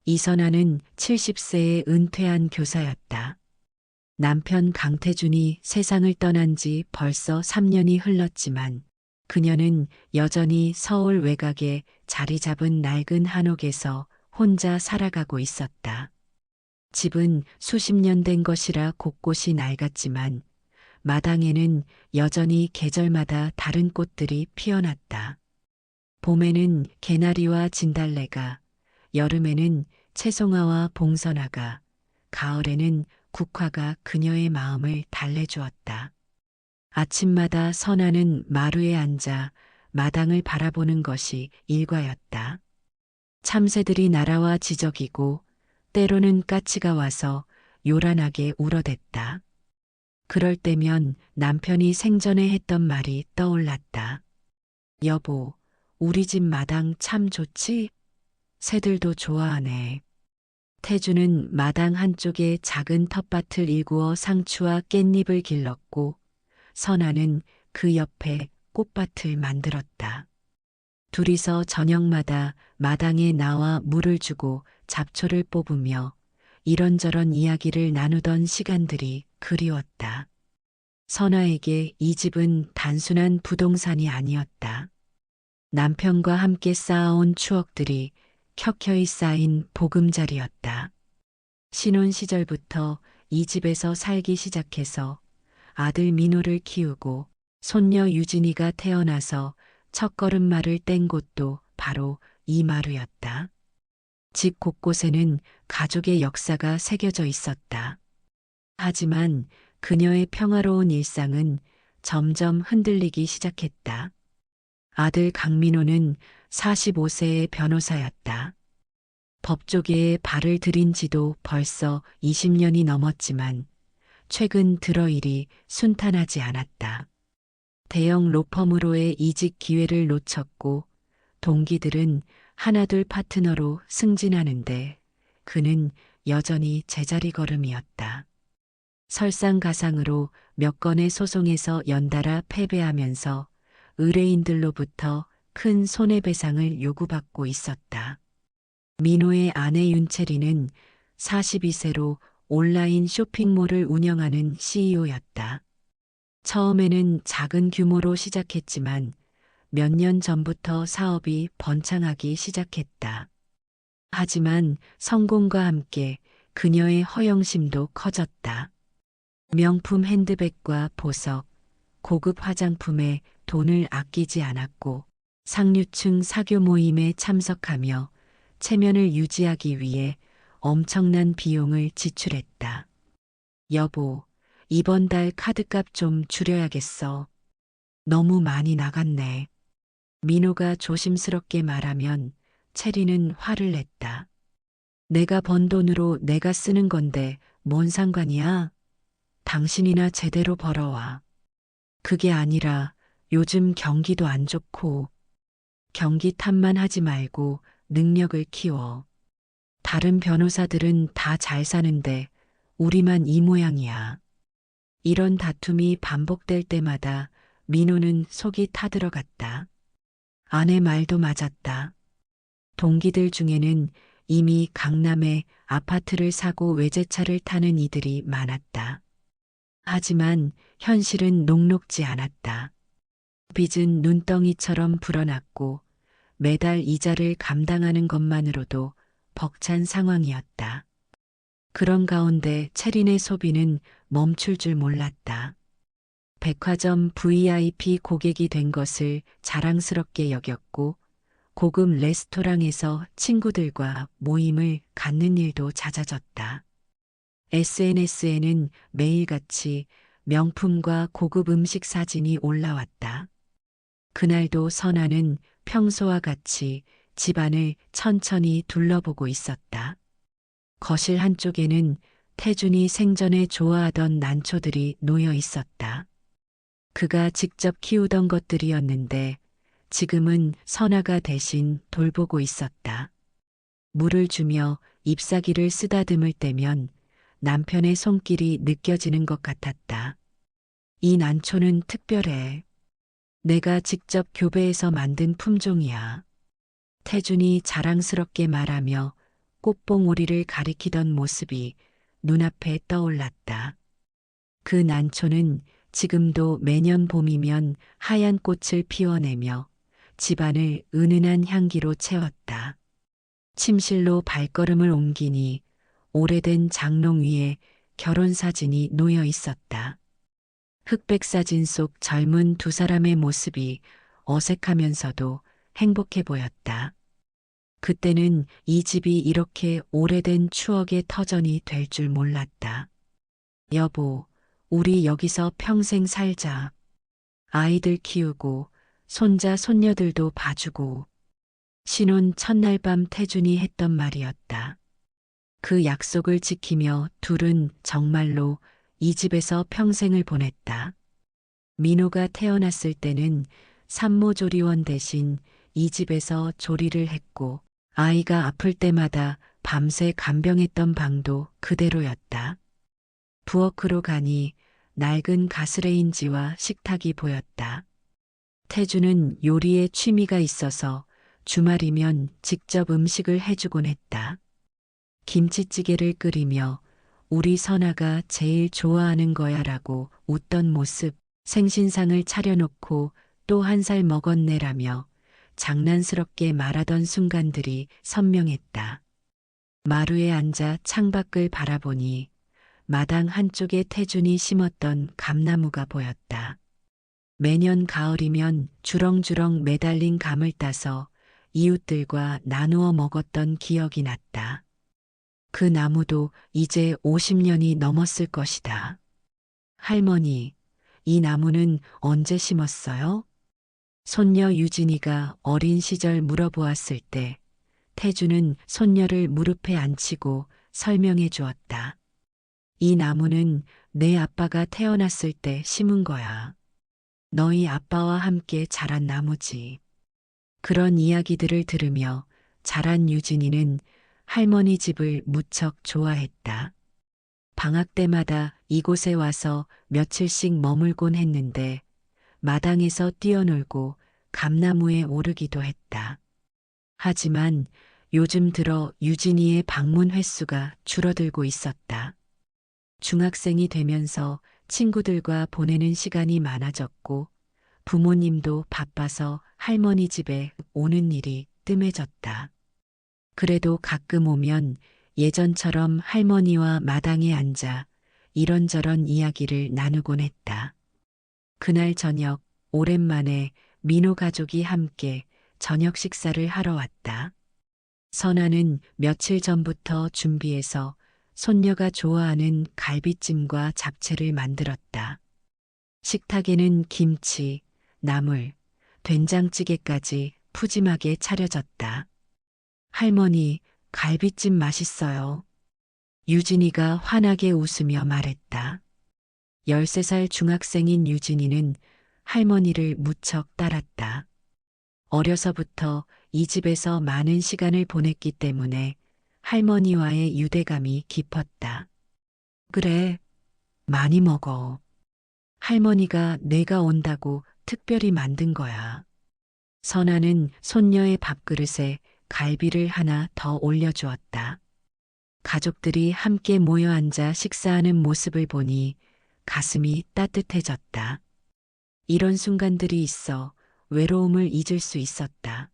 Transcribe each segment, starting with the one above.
이선아는 70세에 은퇴한 교사였다. 남편 강태준이 세상을 떠난 지 벌써 3년이 흘렀지만 그녀는 여전히 서울 외곽에 자리 잡은 낡은 한옥에서 혼자 살아가고 있었다. 집은 수십 년 된 것이라 곳곳이 낡았지만 마당에는 여전히 계절마다 다른 꽃들이 피어났다. 봄에는 개나리와 진달래가, 여름에는 채송화와 봉선화가, 가을에는 국화가 그녀의 마음을 달래주었다. 아침마다 선아는 마루에 앉아 마당을 바라보는 것이 일과였다. 참새들이 날아와 지저귀고 때로는 까치가 와서 요란하게 울어댔다. 그럴 때면 남편이 생전에 했던 말이 떠올랐다. 여보, 우리 집 마당 참 좋지? 새들도 좋아하네. 태주는 마당 한쪽에 작은 텃밭을 일구어 상추와 깻잎을 길렀고 선아는 그 옆에 꽃밭을 만들었다. 둘이서 저녁마다 마당에 나와 물을 주고 잡초를 뽑으며 이런저런 이야기를 나누던 시간들이 그리웠다. 선아에게 이 집은 단순한 부동산이 아니었다. 남편과 함께 쌓아온 추억들이 켜켜이 쌓인 보금자리였다. 신혼 시절부터 이 집에서 살기 시작해서 아들 민호를 키우고 손녀 유진이가 태어나서 첫걸음마를 뗀 곳도 바로 이 마루였다. 집 곳곳에는 가족의 역사가 새겨져 있었다. 하지만 그녀의 평화로운 일상은 점점 흔들리기 시작했다. 아들 강민호는 45세의 변호사였다. 법조계에 발을 들인 지도 벌써 20년이 넘었지만 최근 들어 일이 순탄하지 않았다. 대형 로펌으로의 이직 기회를 놓쳤고 동기들은 하나둘 파트너로 승진하는데 그는 여전히 제자리 걸음이었다. 설상가상으로 몇 건의 소송에서 연달아 패배하면서 의뢰인들로부터 큰 손해배상을 요구받고 있었다. 민호의 아내 윤채리는 42세로 온라인 쇼핑몰을 운영하는 CEO였다. 처음에는 작은 규모로 시작했지만 몇 년 전부터 사업이 번창하기 시작했다. 하지만 성공과 함께 그녀의 허영심도 커졌다. 명품 핸드백과 보석, 고급 화장품에 돈을 아끼지 않았고 상류층 사교 모임에 참석하며 체면을 유지하기 위해 엄청난 비용을 지출했다. 여보, 이번 달 카드값 좀 줄여야겠어. 너무 많이 나갔네. 민호가 조심스럽게 말하면 체리는 화를 냈다. 내가 번 돈으로 내가 쓰는 건데 뭔 상관이야? 당신이나 제대로 벌어와. 그게 아니라 요즘 경기도 안 좋고 경기 탓만 하지 말고 능력을 키워. 다른 변호사들은 다 잘 사는데 우리만 이 모양이야. 이런 다툼이 반복될 때마다 민호는 속이 타들어갔다. 아내 말도 맞았다. 동기들 중에는 이미 강남에 아파트를 사고 외제차를 타는 이들이 많았다. 하지만 현실은 녹록지 않았다. 빚은 눈덩이처럼 불어났고 매달 이자를 감당하는 것만으로도 벅찬 상황이었다. 그런 가운데 체린의 소비는 멈출 줄 몰랐다. 백화점 VIP 고객이 된 것을 자랑스럽게 여겼고 고급 레스토랑에서 친구들과 모임을 갖는 일도 잦아졌다. SNS에는 매일같이 명품과 고급 음식 사진이 올라왔다. 그날도 선아는 평소와 같이 집안을 천천히 둘러보고 있었다. 거실 한쪽에는 태준이 생전에 좋아하던 난초들이 놓여 있었다. 그가 직접 키우던 것들이었는데 지금은 선아가 대신 돌보고 있었다. 물을 주며 잎사귀를 쓰다듬을 때면 남편의 손길이 느껴지는 것 같았다. 이 난초는 특별해. 내가 직접 교배해서 만든 품종이야. 태준이 자랑스럽게 말하며 꽃봉오리를 가리키던 모습이 눈앞에 떠올랐다. 그 난초는 지금도 매년 봄이면 하얀 꽃을 피워내며 집안을 은은한 향기로 채웠다. 침실로 발걸음을 옮기니 오래된 장롱 위에 결혼 사진이 놓여 있었다. 흑백 사진 속 젊은 두 사람의 모습이 어색하면서도 행복해 보였다. 그때는 이 집이 이렇게 오래된 추억의 터전이 될 줄 몰랐다. 여보, 우리 여기서 평생 살자. 아이들 키우고 손자 손녀들도 봐주고. 신혼 첫날 밤 태준이 했던 말이었다. 그 약속을 지키며 둘은 정말로 이 집에서 평생을 보냈다. 민호가 태어났을 때는 산모조리원 대신 이 집에서 조리를 했고 아이가 아플 때마다 밤새 간병했던 방도 그대로였다. 부엌으로 가니 낡은 가스레인지와 식탁이 보였다. 태주는 요리에 취미가 있어서 주말이면 직접 음식을 해주곤 했다. 김치찌개를 끓이며 우리 선아가 제일 좋아하는 거야라고 웃던 모습, 생신상을 차려놓고 또 한 살 먹었네라며 장난스럽게 말하던 순간들이 선명했다. 마루에 앉아 창밖을 바라보니 마당 한쪽에 태준이 심었던 감나무가 보였다. 매년 가을이면 주렁주렁 매달린 감을 따서 이웃들과 나누어 먹었던 기억이 났다. 그 나무도 이제 50년이 넘었을 것이다. 할머니, 이 나무는 언제 심었어요? 손녀 유진이가 어린 시절 물어보았을 때 태주는 손녀를 무릎에 앉히고 설명해 주었다. 이 나무는 내 아빠가 태어났을 때 심은 거야. 너희 아빠와 함께 자란 나무지. 그런 이야기들을 들으며 자란 유진이는 할머니 집을 무척 좋아했다. 방학 때마다 이곳에 와서 며칠씩 머물곤 했는데 마당에서 뛰어놀고 감나무에 오르기도 했다. 하지만 요즘 들어 유진이의 방문 횟수가 줄어들고 있었다. 중학생이 되면서 친구들과 보내는 시간이 많아졌고 부모님도 바빠서 할머니 집에 오는 일이 뜸해졌다. 그래도 가끔 오면 예전처럼 할머니와 마당에 앉아 이런저런 이야기를 나누곤 했다. 그날 저녁 오랜만에 민호 가족이 함께 저녁 식사를 하러 왔다. 선아는 며칠 전부터 준비해서 손녀가 좋아하는 갈비찜과 잡채를 만들었다. 식탁에는 김치, 나물, 된장찌개까지 푸짐하게 차려졌다. 할머니, 갈비찜 맛있어요. 유진이가 환하게 웃으며 말했다. 13살 중학생인 유진이는 할머니를 무척 따랐다. 어려서부터 이 집에서 많은 시간을 보냈기 때문에 할머니와의 유대감이 깊었다. 그래, 많이 먹어. 할머니가 내가 온다고 특별히 만든 거야. 선아는 손녀의 밥그릇에 갈비를 하나 더 올려주었다. 가족들이 함께 모여 앉아 식사하는 모습을 보니 가슴이 따뜻해졌다. 이런 순간들이 있어 외로움을 잊을 수 있었다.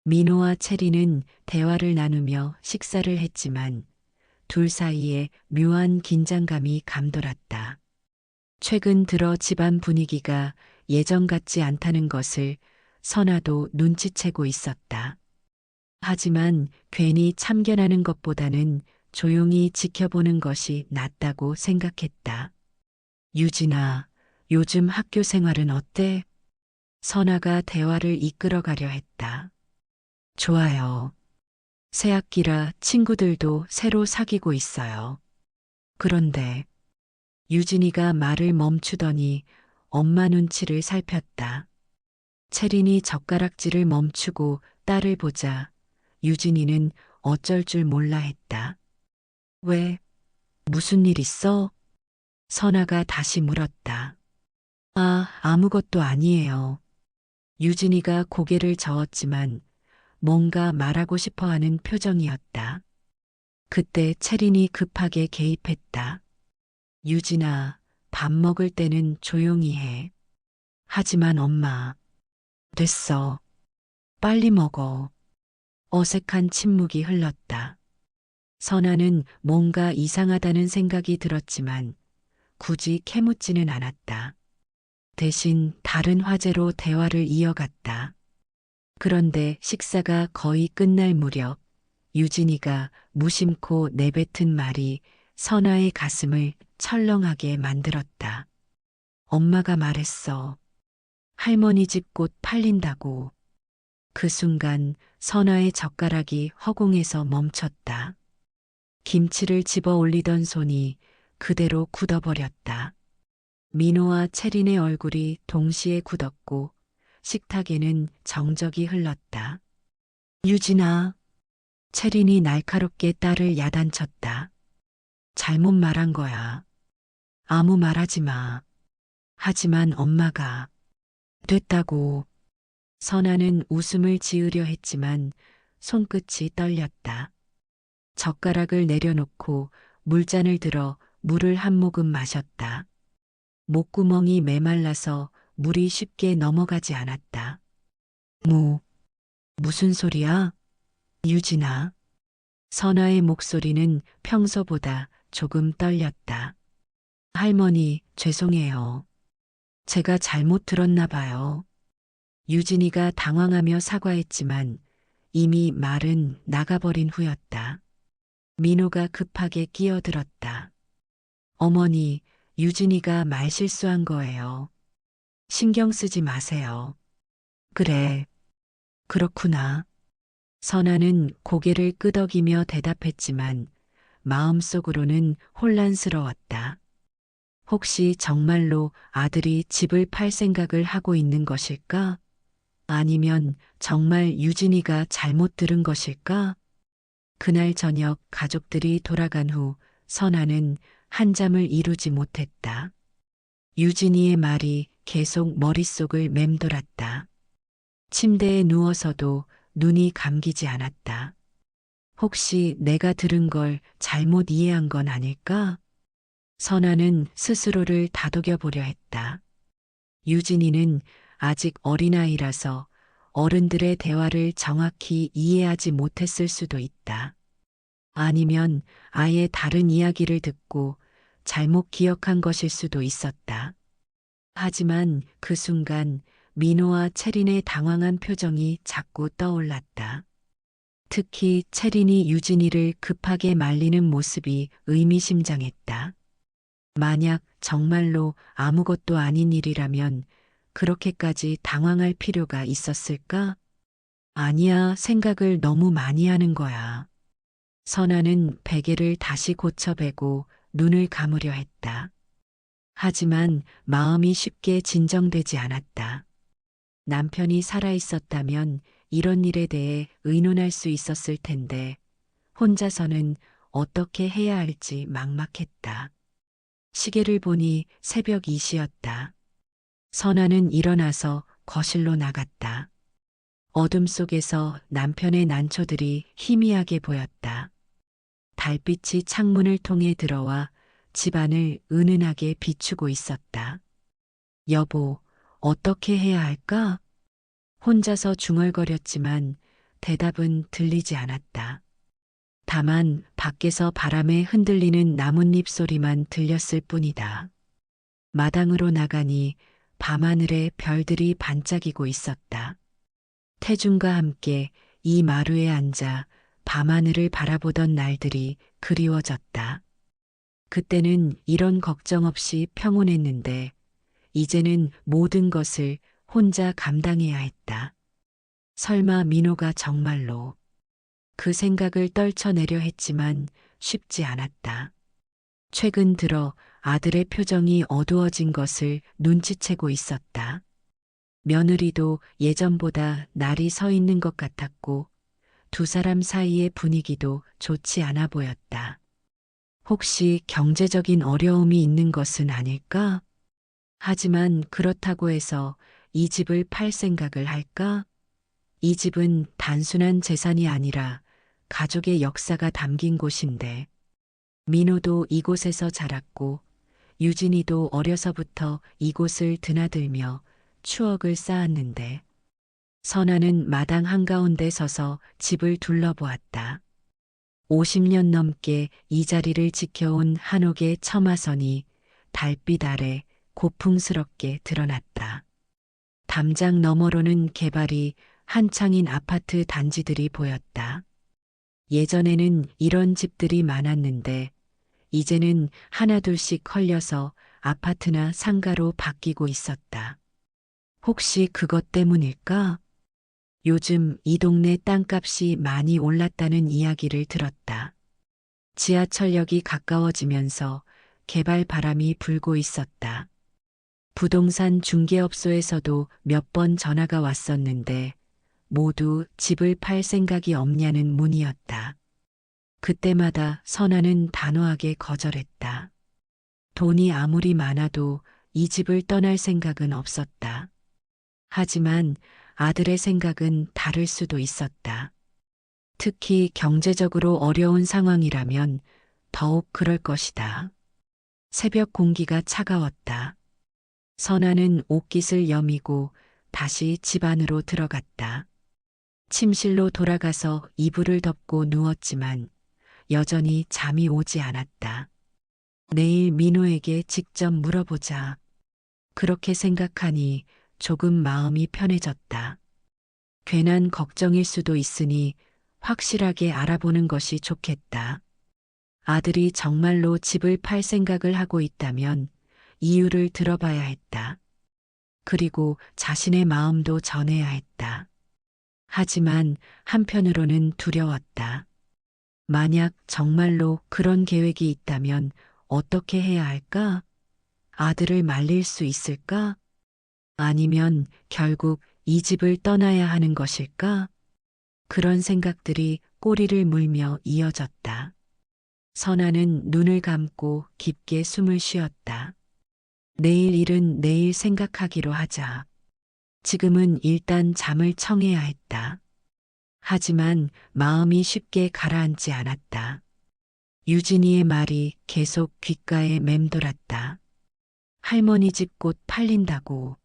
민호와 체리는 대화를 나누며 식사를 했지만 둘 사이에 묘한 긴장감이 감돌았다. 최근 들어 집안 분위기가 예전 같지 않다는 것을 선아도 눈치채고 있었다. 하지만 괜히 참견하는 것보다는 조용히 지켜보는 것이 낫다고 생각했다. 유진아, 요즘 학교 생활은 어때? 선아가 대화를 이끌어가려 했다. 좋아요. 새 학기라 친구들도 새로 사귀고 있어요. 그런데 유진이가 말을 멈추더니 엄마 눈치를 살폈다. 채린이 젓가락질을 멈추고 딸을 보자 유진이는 어쩔 줄 몰라 했다. 왜? 무슨 일 있어? 선아가 다시 물었다. 아, 아무것도 아니에요. 유진이가 고개를 저었지만 뭔가 말하고 싶어 하는 표정이었다. 그때 채린이 급하게 개입했다. 유진아, 밥 먹을 때는 조용히 해. 하지만 엄마, 됐어. 빨리 먹어. 어색한 침묵이 흘렀다. 선아는 뭔가 이상하다는 생각이 들었지만 굳이 캐묻지는 않았다. 대신 다른 화제로 대화를 이어갔다. 그런데 식사가 거의 끝날 무렵 유진이가 무심코 내뱉은 말이 선아의 가슴을 철렁하게 만들었다. 엄마가 말했어. 할머니 집 꽃 팔린다고. 그 순간 선아의 젓가락이 허공에서 멈췄다. 김치를 집어 올리던 손이 그대로 굳어버렸다. 민호와 채린의 얼굴이 동시에 굳었고 식탁에는 정적이 흘렀다. 유진아, 채린이 날카롭게 딸을 야단쳤다. 잘못 말한 거야. 아무 말하지 마. 하지만 엄마가 됐다고. 선아는 웃음을 지으려 했지만 손끝이 떨렸다. 젓가락을 내려놓고 물잔을 들어 물을 한 모금 마셨다. 목구멍이 메말라서 물이 쉽게 넘어가지 않았다. 무슨 소리야? 유진아. 선아의 목소리는 평소보다 조금 떨렸다. 할머니, 죄송해요. 제가 잘못 들었나 봐요. 유진이가 당황하며 사과했지만 이미 말은 나가버린 후였다. 민호가 급하게 끼어들었다. 어머니, 유진이가 말실수한 거예요. 신경 쓰지 마세요. 그래, 그렇구나. 선아는 고개를 끄덕이며 대답했지만 마음속으로는 혼란스러웠다. 혹시 정말로 아들이 집을 팔 생각을 하고 있는 것일까? 아니면 정말 유진이가 잘못 들은 것일까? 그날 저녁 가족들이 돌아간 후 선아는 한잠을 이루지 못했다. 유진이의 말이 계속 머릿속을 맴돌았다. 침대에 누워서도 눈이 감기지 않았다. 혹시 내가 들은 걸 잘못 이해한 건 아닐까? 선아는 스스로를 다독여 보려 했다. 유진이는 아직 어린아이라서 어른들의 대화를 정확히 이해하지 못했을 수도 있다. 아니면 아예 다른 이야기를 듣고 잘못 기억한 것일 수도 있었다. 하지만 그 순간 민호와 채린의 당황한 표정이 자꾸 떠올랐다. 특히 채린이 유진이를 급하게 말리는 모습이 의미심장했다. 만약 정말로 아무것도 아닌 일이라면 그렇게까지 당황할 필요가 있었을까? 아니야, 생각을 너무 많이 하는 거야. 선아는 베개를 다시 고쳐베고 눈을 감으려 했다. 하지만 마음이 쉽게 진정되지 않았다. 남편이 살아있었다면 이런 일에 대해 의논할 수 있었을 텐데 혼자서는 어떻게 해야 할지 막막했다. 시계를 보니 새벽 2시였다. 선아는 일어나서 거실로 나갔다. 어둠 속에서 남편의 난초들이 희미하게 보였다. 달빛이 창문을 통해 들어와 집안을 은은하게 비추고 있었다. 여보, 어떻게 해야 할까? 혼자서 중얼거렸지만 대답은 들리지 않았다. 다만 밖에서 바람에 흔들리는 나뭇잎 소리만 들렸을 뿐이다. 마당으로 나가니 밤하늘에 별들이 반짝이고 있었다. 태중과 함께 이 마루에 앉아 밤하늘을 바라보던 날들이 그리워졌다. 그때는 이런 걱정 없이 평온했는데 이제는 모든 것을 혼자 감당해야 했다. 설마 민호가 정말로 그 생각을 떨쳐내려 했지만 쉽지 않았다. 최근 들어 아들의 표정이 어두워진 것을 눈치채고 있었다. 며느리도 예전보다 날이 서 있는 것 같았고 두 사람 사이의 분위기도 좋지 않아 보였다. 혹시 경제적인 어려움이 있는 것은 아닐까? 하지만 그렇다고 해서 이 집을 팔 생각을 할까? 이 집은 단순한 재산이 아니라 가족의 역사가 담긴 곳인데 민호도 이곳에서 자랐고 유진이도 어려서부터 이곳을 드나들며 추억을 쌓았는데 선아는 마당 한가운데 서서 집을 둘러보았다. 50년 넘게 이 자리를 지켜온 한옥의 처마선이 달빛 아래 고풍스럽게 드러났다. 담장 너머로는 개발이 한창인 아파트 단지들이 보였다. 예전에는 이런 집들이 많았는데 이제는 하나둘씩 헐려서 아파트나 상가로 바뀌고 있었다. 혹시 그것 때문일까? 요즘 이 동네 땅값이 많이 올랐다는 이야기를 들었다. 지하철역이 가까워지면서 개발 바람이 불고 있었다. 부동산 중개업소에서도 몇 번 전화가 왔었는데 모두 집을 팔 생각이 없냐는 문의였다. 그때마다 선아는 단호하게 거절했다. 돈이 아무리 많아도 이 집을 떠날 생각은 없었다. 하지만 아들의 생각은 다를 수도 있었다. 특히 경제적으로 어려운 상황이라면 더욱 그럴 것이다. 새벽 공기가 차가웠다. 선아는 옷깃을 여미고 다시 집 안으로 들어갔다. 침실로 돌아가서 이불을 덮고 누웠지만 여전히 잠이 오지 않았다. 내일 민호에게 직접 물어보자. 그렇게 생각하니 조금 마음이 편해졌다. 괜한 걱정일 수도 있으니 확실하게 알아보는 것이 좋겠다. 아들이 정말로 집을 팔 생각을 하고 있다면 이유를 들어봐야 했다. 그리고 자신의 마음도 전해야 했다. 하지만 한편으로는 두려웠다. 만약 정말로 그런 계획이 있다면 어떻게 해야 할까? 아들을 말릴 수 있을까? 아니면 결국 이 집을 떠나야 하는 것일까? 그런 생각들이 꼬리를 물며 이어졌다. 선아는 눈을 감고 깊게 숨을 쉬었다. 내일 일은 내일 생각하기로 하자. 지금은 일단 잠을 청해야 했다. 하지만 마음이 쉽게 가라앉지 않았다. 유진이의 말이 계속 귓가에 맴돌았다. 할머니 집 곧 팔린다고.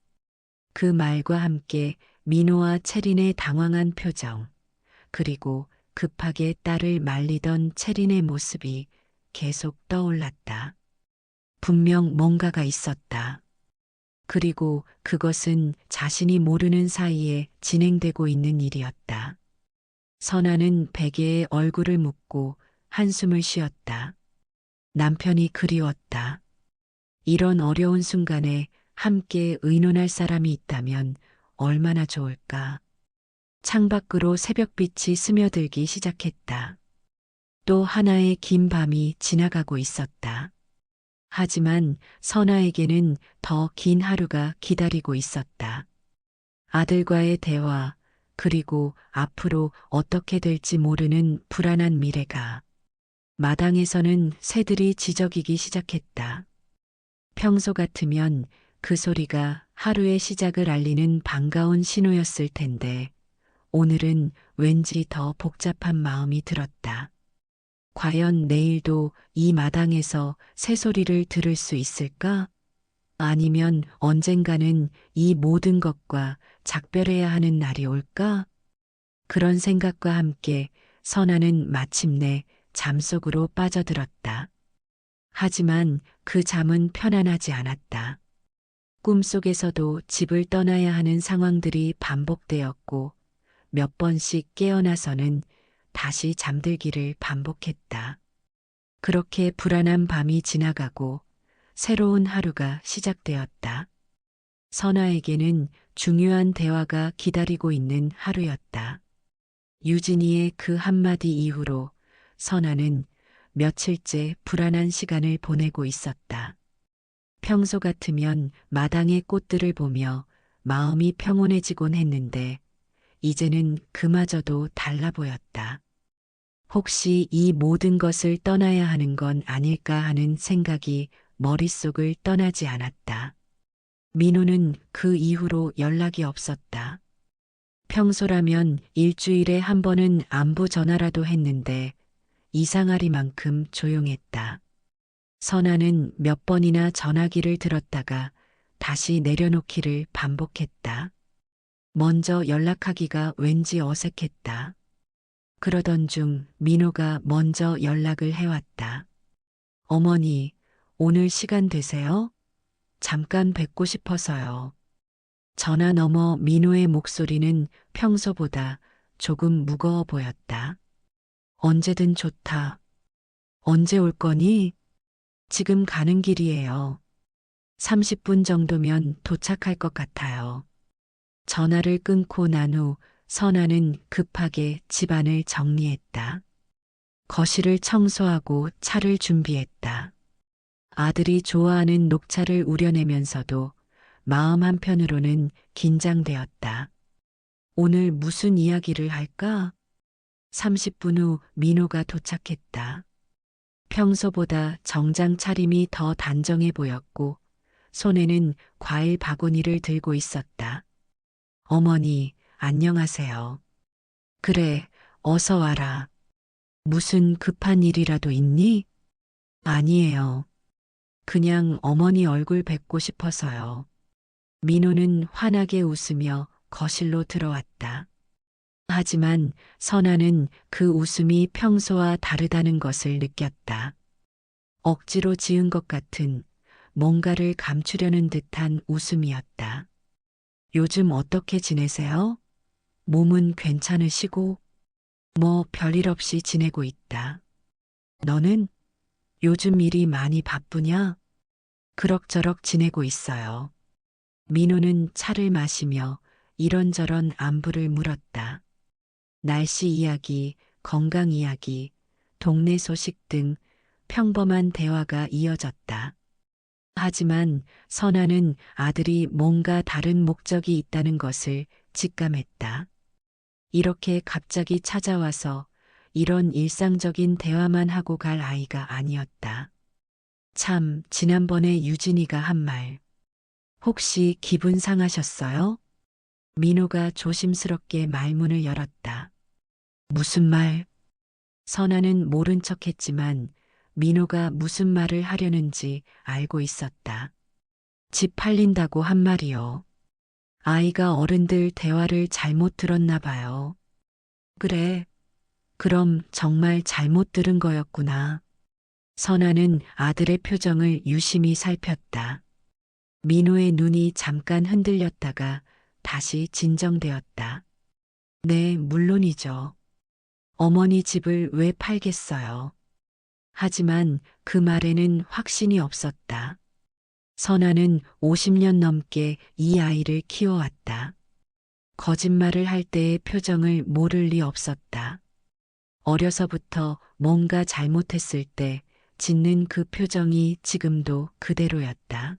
그 말과 함께 민호와 채린의 당황한 표정, 그리고 급하게 딸을 말리던 채린의 모습이 계속 떠올랐다. 분명 뭔가가 있었다. 그리고 그것은 자신이 모르는 사이에 진행되고 있는 일이었다. 선아는 베개에 얼굴을 묻고 한숨을 쉬었다. 남편이 그리웠다. 이런 어려운 순간에 함께 의논할 사람이 있다면 얼마나 좋을까. 창밖으로 새벽빛이 스며들기 시작했다. 또 하나의 긴 밤이 지나가고 있었다. 하지만 선아에게는 더 긴 하루가 기다리고 있었다. 아들과의 대화, 그리고 앞으로 어떻게 될지 모르는 불안한 미래가. 마당에서는 새들이 지저귀기 시작했다. 평소 같으면 그 소리가 하루의 시작을 알리는 반가운 신호였을 텐데 오늘은 왠지 더 복잡한 마음이 들었다. 과연 내일도 이 마당에서 새소리를 들을 수 있을까? 아니면 언젠가는 이 모든 것과 작별해야 하는 날이 올까? 그런 생각과 함께 선아는 마침내 잠속으로 빠져들었다. 하지만 그 잠은 편안하지 않았다. 꿈속에서도 집을 떠나야 하는 상황들이 반복되었고 몇 번씩 깨어나서는 다시 잠들기를 반복했다. 그렇게 불안한 밤이 지나가고 새로운 하루가 시작되었다. 선아에게는 중요한 대화가 기다리고 있는 하루였다. 유진이의 그 한마디 이후로 선아는 며칠째 불안한 시간을 보내고 있었다. 평소 같으면 마당의 꽃들을 보며 마음이 평온해지곤 했는데 이제는 그마저도 달라 보였다. 혹시 이 모든 것을 떠나야 하는 건 아닐까 하는 생각이 머릿속을 떠나지 않았다. 민호는 그 이후로 연락이 없었다. 평소라면 일주일에 한 번은 안부 전화라도 했는데 이상하리만큼 조용했다. 선아는 몇 번이나 전화기를 들었다가 다시 내려놓기를 반복했다. 먼저 연락하기가 왠지 어색했다. 그러던 중 민호가 먼저 연락을 해왔다. 어머니, 오늘 시간 되세요? 잠깐 뵙고 싶어서요. 전화 너머 민호의 목소리는 평소보다 조금 무거워 보였다. 언제든 좋다. 언제 올 거니? 지금 가는 길이에요. 30분 정도면 도착할 것 같아요. 전화를 끊고 난 후 선아는 급하게 집안을 정리했다. 거실을 청소하고 차를 준비했다. 아들이 좋아하는 녹차를 우려내면서도 마음 한편으로는 긴장되었다. 오늘 무슨 이야기를 할까? 30분 후 민호가 도착했다. 평소보다 정장 차림이 더 단정해 보였고 손에는 과일 바구니를 들고 있었다. 어머니, 안녕하세요. 그래, 어서 와라. 무슨 급한 일이라도 있니? 아니에요. 그냥 어머니 얼굴 뵙고 싶어서요. 민호는 환하게 웃으며 거실로 들어왔다. 하지만 선아는 그 웃음이 평소와 다르다는 것을 느꼈다. 억지로 지은 것 같은 뭔가를 감추려는 듯한 웃음이었다. 요즘 어떻게 지내세요? 몸은 괜찮으시고? 뭐 별일 없이 지내고 있다. 너는 요즘 일이 많이 바쁘냐? 그럭저럭 지내고 있어요. 민호는 차를 마시며 이런저런 안부를 물었다. 날씨 이야기, 건강 이야기, 동네 소식 등 평범한 대화가 이어졌다. 하지만 선아는 아들이 뭔가 다른 목적이 있다는 것을 직감했다. 이렇게 갑자기 찾아와서 이런 일상적인 대화만 하고 갈 아이가 아니었다. 참, 지난번에 유진이가 한 말. 혹시 기분 상하셨어요? 민호가 조심스럽게 말문을 열었다. 무슨 말? 선아는 모른 척했지만 민호가 무슨 말을 하려는지 알고 있었다. 집 팔린다고 한 말이요. 아이가 어른들 대화를 잘못 들었나 봐요. 그래, 그럼 정말 잘못 들은 거였구나. 선아는 아들의 표정을 유심히 살폈다. 민호의 눈이 잠깐 흔들렸다가 다시 진정되었다. 네, 물론이죠. 어머니 집을 왜 팔겠어요? 하지만 그 말에는 확신이 없었다. 선아는 50년 넘게 이 아이를 키워왔다. 거짓말을 할 때의 표정을 모를 리 없었다. 어려서부터 뭔가 잘못했을 때 짓는 그 표정이 지금도 그대로였다.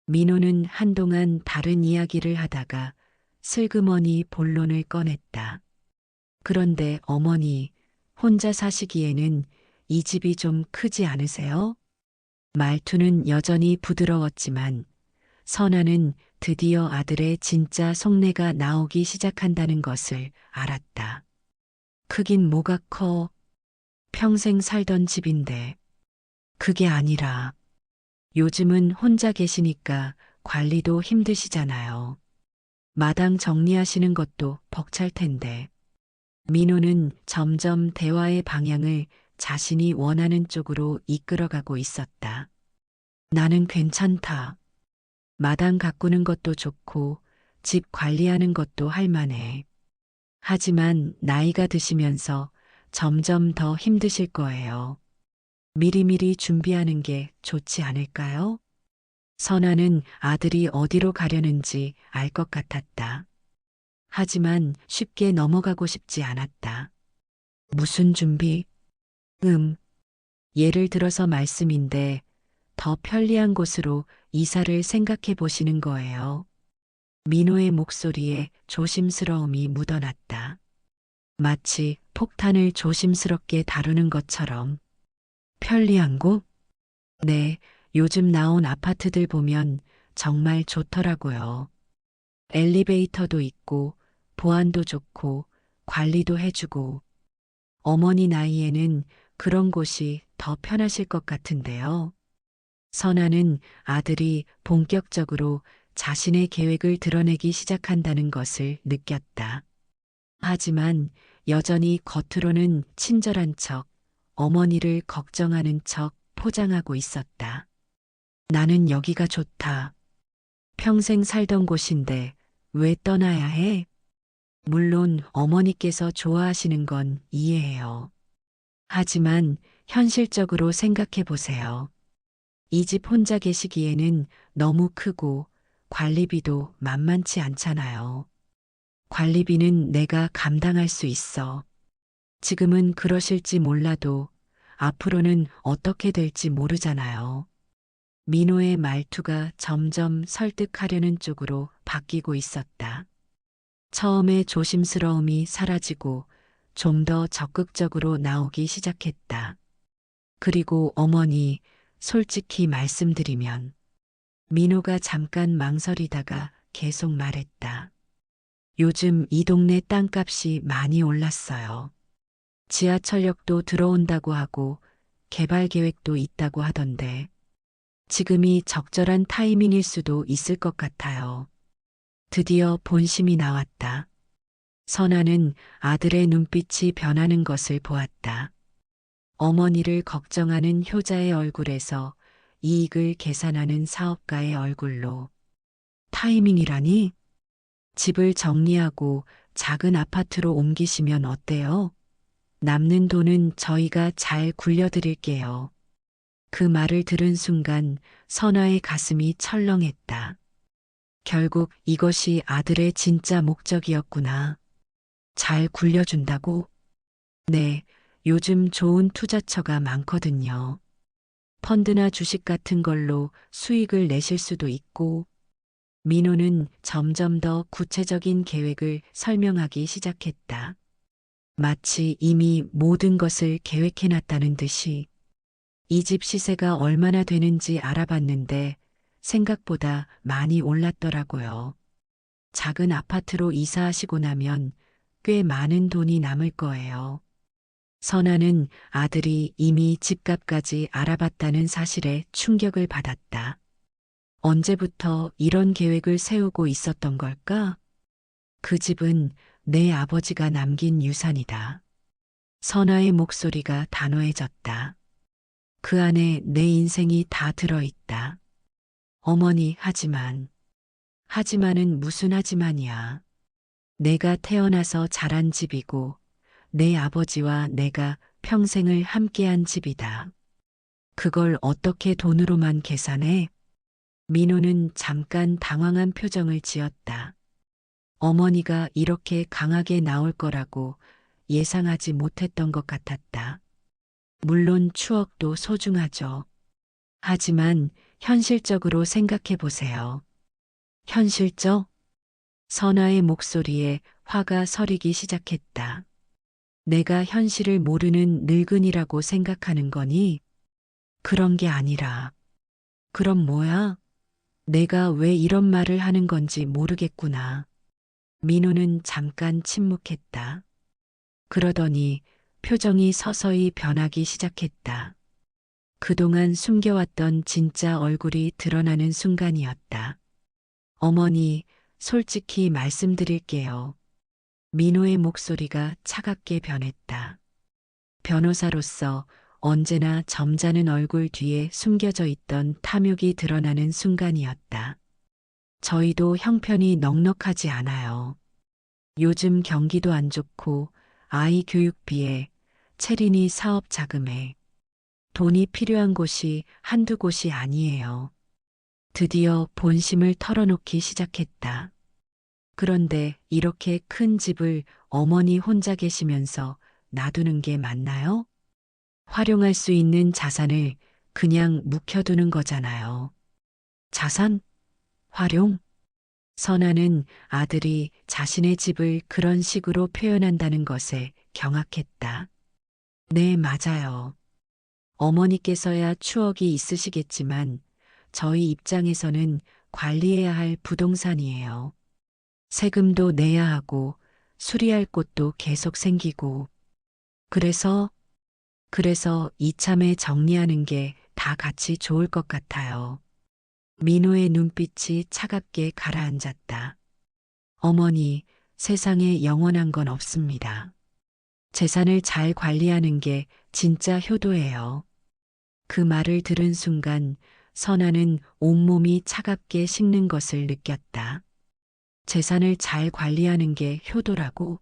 민호는 한동안 다른 이야기를 하다가 슬그머니 본론을 꺼냈다. 그런데 어머니, 혼자 사시기에는 이 집이 좀 크지 않으세요? 말투는 여전히 부드러웠지만 선아는 드디어 아들의 진짜 속내가 나오기 시작한다는 것을 알았다. 크긴 뭐가 커. 평생 살던 집인데. 그게 아니라 요즘은 혼자 계시니까 관리도 힘드시잖아요. 마당 정리하시는 것도 벅찰 텐데. 민호는 점점 대화의 방향을 자신이 원하는 쪽으로 이끌어가고 있었다. 나는 괜찮다. 마당 가꾸는 것도 좋고 집 관리하는 것도 할 만해. 하지만 나이가 드시면서 점점 더 힘드실 거예요. 미리미리 준비하는 게 좋지 않을까요? 선아는 아들이 어디로 가려는지 알 것 같았다. 하지만 쉽게 넘어가고 싶지 않았다. 무슨 준비? 예를 들어서 말씀인데 더 편리한 곳으로 이사를 생각해 보시는 거예요. 민호의 목소리에 조심스러움이 묻어났다. 마치 폭탄을 조심스럽게 다루는 것처럼. 편리한 곳? 네, 요즘 나온 아파트들 보면 정말 좋더라고요. 엘리베이터도 있고 보안도 좋고 관리도 해주고 어머니 나이에는 그런 곳이 더 편하실 것 같은데요. 선아는 아들이 본격적으로 자신의 계획을 드러내기 시작한다는 것을 느꼈다. 하지만 여전히 겉으로는 친절한 척, 어머니를 걱정하는 척 포장하고 있었다. 나는 여기가 좋다. 평생 살던 곳인데 왜 떠나야 해? 물론 어머니께서 좋아하시는 건 이해해요. 하지만 현실적으로 생각해 보세요. 이 집 혼자 계시기에는 너무 크고 관리비도 만만치 않잖아요. 관리비는 내가 감당할 수 있어. 지금은 그러실지 몰라도 앞으로는 어떻게 될지 모르잖아요. 민호의 말투가 점점 설득하려는 쪽으로 바뀌고 있었다. 처음에 조심스러움이 사라지고 좀 더 적극적으로 나오기 시작했다. 그리고 어머니, 솔직히 말씀드리면 민호가 잠깐 망설이다가 계속 말했다. 요즘 이 동네 땅값이 많이 올랐어요. 지하철역도 들어온다고 하고 개발 계획도 있다고 하던데 지금이 적절한 타이밍일 수도 있을 것 같아요. 드디어 본심이 나왔다. 선아는 아들의 눈빛이 변하는 것을 보았다. 어머니를 걱정하는 효자의 얼굴에서 이익을 계산하는 사업가의 얼굴로. 타이밍이라니? 집을 정리하고 작은 아파트로 옮기시면 어때요? 남는 돈은 저희가 잘 굴려드릴게요. 그 말을 들은 순간 선아의 가슴이 철렁했다. 결국 이것이 아들의 진짜 목적이었구나. 잘 굴려준다고? 네, 요즘 좋은 투자처가 많거든요. 펀드나 주식 같은 걸로 수익을 내실 수도 있고, 민호는 점점 더 구체적인 계획을 설명하기 시작했다. 마치 이미 모든 것을 계획해놨다는 듯이 이 집 시세가 얼마나 되는지 알아봤는데 생각보다 많이 올랐더라고요. 작은 아파트로 이사하시고 나면 꽤 많은 돈이 남을 거예요. 선아는 아들이 이미 집값까지 알아봤다는 사실에 충격을 받았다. 언제부터 이런 계획을 세우고 있었던 걸까? 그 집은 내 아버지가 남긴 유산이다. 선아의 목소리가 단호해졌다. 그 안에 내 인생이 다 들어있다. 어머니, 하지만은 무슨 하지만이야. 내가 태어나서 자란 집이고 내 아버지와 내가 평생을 함께한 집이다. 그걸 어떻게 돈으로만 계산해? 민호는 잠깐 당황한 표정을 지었다. 어머니가 이렇게 강하게 나올 거라고 예상하지 못했던 것 같았다. 물론 추억도 소중하죠. 하지만 현실적으로 생각해 보세요. 현실적? 선아의 목소리에 화가 서리기 시작했다. 내가 현실을 모르는 늙은이라고 생각하는 거니? 그런 게 아니라. 그럼 뭐야? 내가 왜 이런 말을 하는 건지 모르겠구나. 민호는 잠깐 침묵했다. 그러더니 표정이 서서히 변하기 시작했다. 그동안 숨겨왔던 진짜 얼굴이 드러나는 순간이었다. 어머니, 솔직히 말씀드릴게요. 민호의 목소리가 차갑게 변했다. 변호사로서 언제나 점잖은 얼굴 뒤에 숨겨져 있던 탐욕이 드러나는 순간이었다. 저희도 형편이 넉넉하지 않아요. 요즘 경기도 안 좋고 아이 교육비에 체린이 사업 자금에 돈이 필요한 곳이 한두 곳이 아니에요. 드디어 본심을 털어놓기 시작했다. 그런데 이렇게 큰 집을 어머니 혼자 계시면서 놔두는 게 맞나요? 활용할 수 있는 자산을 그냥 묵혀두는 거잖아요. 자산? 활용? 선아는 아들이 자신의 집을 그런 식으로 표현한다는 것에 경악했다. 네, 맞아요. 어머니께서야 추억이 있으시겠지만 저희 입장에서는 관리해야 할 부동산이에요. 세금도 내야 하고 수리할 곳도 계속 생기고. 그래서 이참에 정리하는 게 다 같이 좋을 것 같아요. 민호의 눈빛이 차갑게 가라앉았다. 어머니, 세상에 영원한 건 없습니다. 재산을 잘 관리하는 게 진짜 효도예요. 그 말을 들은 순간 선아는 온몸이 차갑게 식는 것을 느꼈다. 재산을 잘 관리하는 게 효도라고?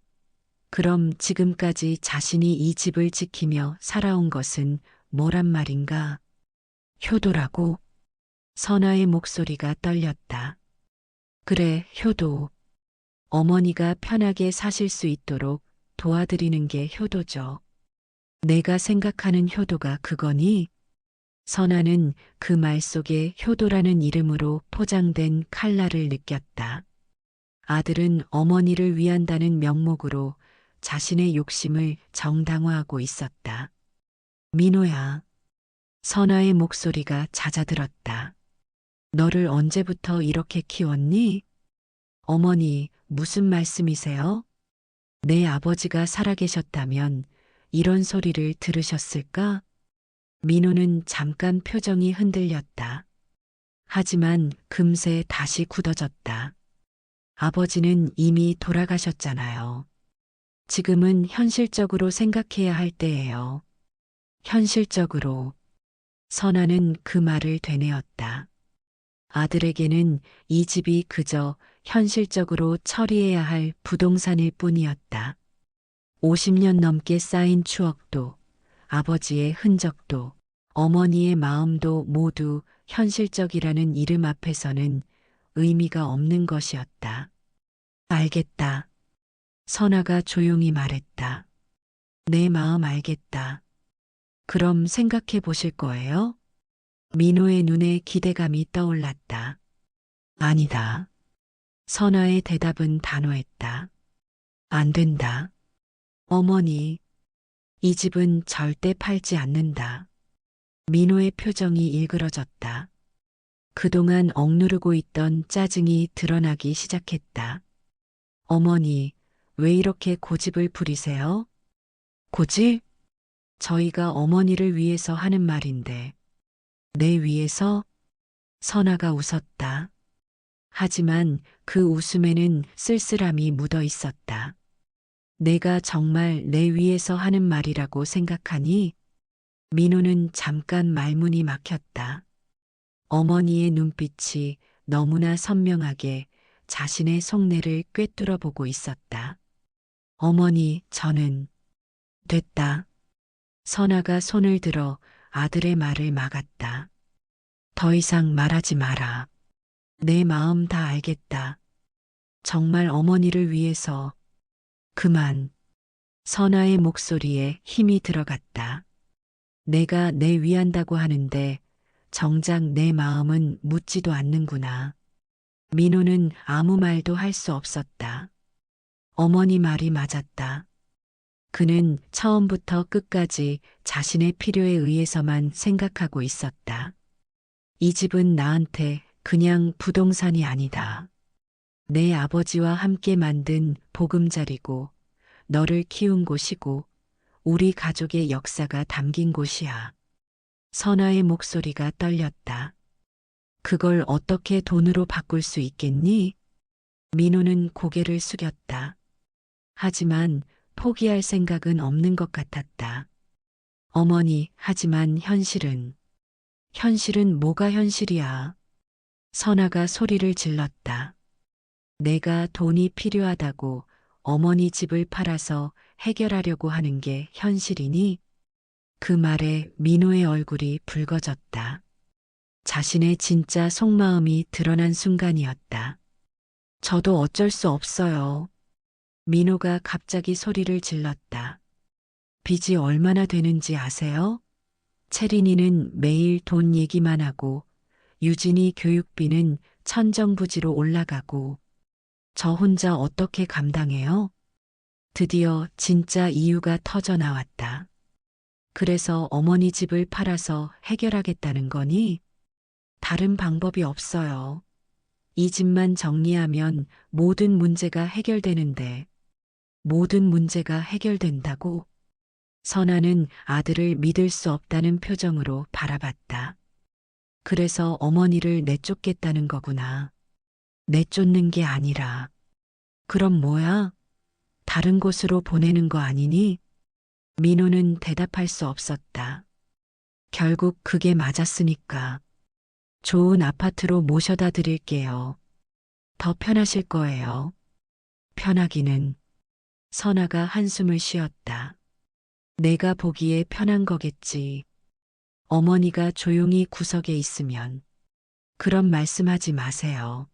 그럼 지금까지 자신이 이 집을 지키며 살아온 것은 뭐란 말인가? 효도라고? 선아의 목소리가 떨렸다. 그래, 효도. 어머니가 편하게 사실 수 있도록 도와드리는 게 효도죠. 내가 생각하는 효도가 그거니? 선아는 그 말 속에 효도라는 이름으로 포장된 칼날을 느꼈다. 아들은 어머니를 위한다는 명목으로 자신의 욕심을 정당화하고 있었다. 민호야. 선아의 목소리가 잦아들었다. 너를 언제부터 이렇게 키웠니? 어머니, 무슨 말씀이세요? 내 아버지가 살아계셨다면 이런 소리를 들으셨을까? 민호는 잠깐 표정이 흔들렸다. 하지만 금세 다시 굳어졌다. 아버지는 이미 돌아가셨잖아요. 지금은 현실적으로 생각해야 할 때예요. 현실적으로. 선아는 그 말을 되뇌었다. 아들에게는 이 집이 그저 현실적으로 처리해야 할 부동산일 뿐이었다. 50년 넘게 쌓인 추억도, 아버지의 흔적도, 어머니의 마음도 모두 현실적이라는 이름 앞에서는 의미가 없는 것이었다. 알겠다. 선아가 조용히 말했다. 내 마음 알겠다. 그럼 생각해 보실 거예요? 민호의 눈에 기대감이 떠올랐다. 아니다. 선아의 대답은 단호했다. 안 된다. 어머니, 이 집은 절대 팔지 않는다. 민호의 표정이 일그러졌다. 그동안 억누르고 있던 짜증이 드러나기 시작했다. 어머니, 왜 이렇게 고집을 부리세요? 고집? 저희가 어머니를 위해서 하는 말인데. 내 위해서? 선아가 웃었다. 하지만 그 웃음에는 쓸쓸함이 묻어 있었다. 내가 정말 내 위해서 하는 말이라고 생각하니? 민호는 잠깐 말문이 막혔다. 어머니의 눈빛이 너무나 선명하게 자신의 속내를 꿰뚫어 보고 있었다. 어머니, 저는 됐다. 선아가 손을 들어 아들의 말을 막았다. 더 이상 말하지 마라. 내 마음 다 알겠다. 정말 어머니를 위해서. 그만. 선아의 목소리에 힘이 들어갔다. 내가 내 위한다고 하는데 정작 내 마음은 묻지도 않는구나. 민호는 아무 말도 할 수 없었다. 어머니 말이 맞았다. 그는 처음부터 끝까지 자신의 필요에 의해서만 생각하고 있었다. 이 집은 나한테 그냥 부동산이 아니다. 내 아버지와 함께 만든 보금자리고 너를 키운 곳이고 우리 가족의 역사가 담긴 곳이야. 선아의 목소리가 떨렸다. 그걸 어떻게 돈으로 바꿀 수 있겠니? 민호는 고개를 숙였다. 하지만 포기할 생각은 없는 것 같았다. 어머니, 하지만 현실은 뭐가 현실이야? 선아가 소리를 질렀다. 내가 돈이 필요하다고 어머니 집을 팔아서 해결하려고 하는 게 현실이니? 그 말에 민호의 얼굴이 붉어졌다. 자신의 진짜 속마음이 드러난 순간이었다. 저도 어쩔 수 없어요. 민호가 갑자기 소리를 질렀다. 빚이 얼마나 되는지 아세요? 채린이는 매일 돈 얘기만 하고 유진이 교육비는 천정부지로 올라가고 저 혼자 어떻게 감당해요? 드디어 진짜 이유가 터져 나왔다. 그래서 어머니 집을 팔아서 해결하겠다는 거니? 다른 방법이 없어요. 이 집만 정리하면 모든 문제가 해결되는데 모든 문제가 해결된다고? 선아는 아들을 믿을 수 없다는 표정으로 바라봤다. 그래서 어머니를 내쫓겠다는 거구나. 내쫓는 게 아니라. 그럼 뭐야? 다른 곳으로 보내는 거 아니니? 민호는 대답할 수 없었다. 결국 그게 맞았으니까. 좋은 아파트로 모셔다 드릴게요. 더 편하실 거예요. 편하기는. 선아가 한숨을 쉬었다. 내가 보기에 편한 거겠지. 어머니가 조용히 구석에 있으면. 그런 말씀하지 마세요.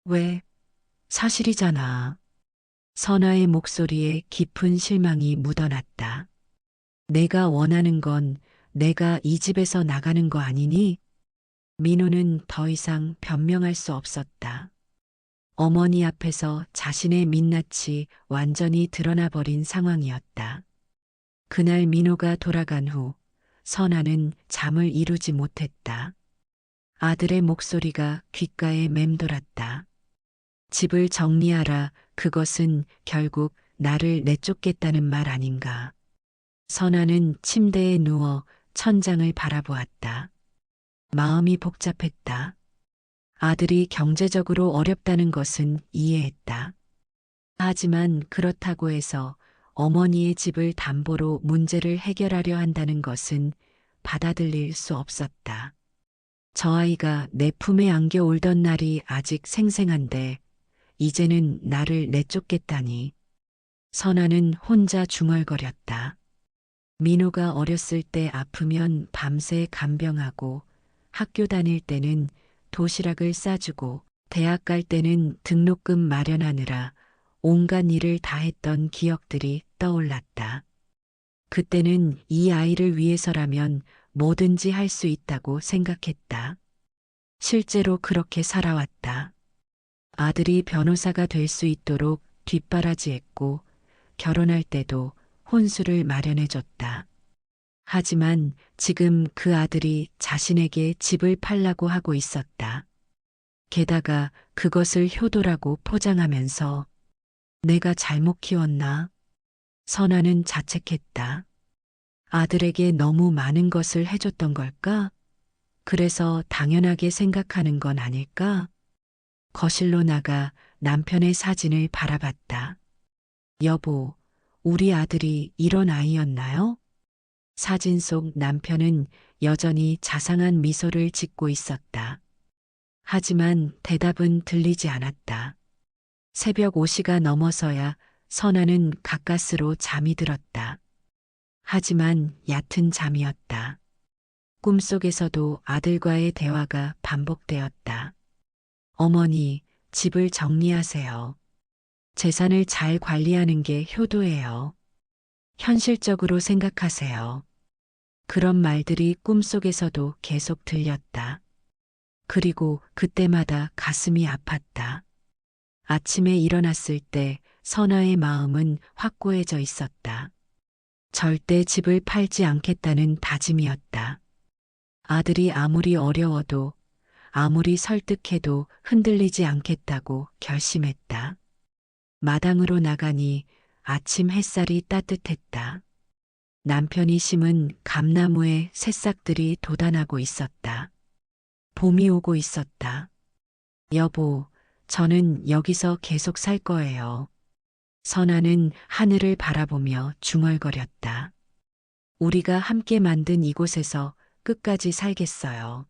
왜? 사실이잖아. 선아의 목소리에 깊은 실망이 묻어났다. 내가 원하는 건 내가 이 집에서 나가는 거 아니니? 민호는 더 이상 변명할 수 없었다. 어머니 앞에서 자신의 민낯이 완전히 드러나 버린 상황이었다. 그날 민호가 돌아간 후 선아는 잠을 이루지 못했다. 아들의 목소리가 귓가에 맴돌았다. 집을 정리하라. 그것은 결국 나를 내쫓겠다는 말 아닌가. 선아는 침대에 누워 천장을 바라보았다. 마음이 복잡했다. 아들이 경제적으로 어렵다는 것은 이해했다. 하지만 그렇다고 해서 어머니의 집을 담보로 문제를 해결하려 한다는 것은 받아들일 수 없었다. 저 아이가 내 품에 안겨 울던 날이 아직 생생한데 이제는 나를 내쫓겠다니. 선아는 혼자 중얼거렸다. 민호가 어렸을 때 아프면 밤새 간병하고 학교 다닐 때는 도시락을 싸주고 대학 갈 때는 등록금 마련하느라 온갖 일을 다 했던 기억들이 떠올랐다. 그때는 이 아이를 위해서라면 뭐든지 할 수 있다고 생각했다. 실제로 그렇게 살아왔다. 아들이 변호사가 될 수 있도록 뒷바라지했고 결혼할 때도 혼수를 마련해줬다. 하지만 지금 그 아들이 자신에게 집을 팔라고 하고 있었다. 게다가 그것을 효도라고 포장하면서 내가 잘못 키웠나? 선아는 자책했다. 아들에게 너무 많은 것을 해줬던 걸까? 그래서 당연하게 생각하는 건 아닐까? 거실로 나가 남편의 사진을 바라봤다. 여보, 우리 아들이 이런 아이였나요? 사진 속 남편은 여전히 자상한 미소를 짓고 있었다. 하지만 대답은 들리지 않았다. 새벽 5시가 넘어서야 선아는 가까스로 잠이 들었다. 하지만 얕은 잠이었다. 꿈속에서도 아들과의 대화가 반복되었다. 어머니, 집을 정리하세요. 재산을 잘 관리하는 게 효도예요. 현실적으로 생각하세요. 그런 말들이 꿈속에서도 계속 들렸다. 그리고 그때마다 가슴이 아팠다. 아침에 일어났을 때 선아의 마음은 확고해져 있었다. 절대 집을 팔지 않겠다는 다짐이었다. 아들이 아무리 어려워도 아무리 설득해도 흔들리지 않겠다고 결심했다. 마당으로 나가니 아침 햇살이 따뜻했다. 남편이 심은 감나무에 새싹들이 돋아나고 있었다. 봄이 오고 있었다. 여보, 저는 여기서 계속 살 거예요. 선아는 하늘을 바라보며 중얼거렸다. 우리가 함께 만든 이곳에서 끝까지 살겠어요.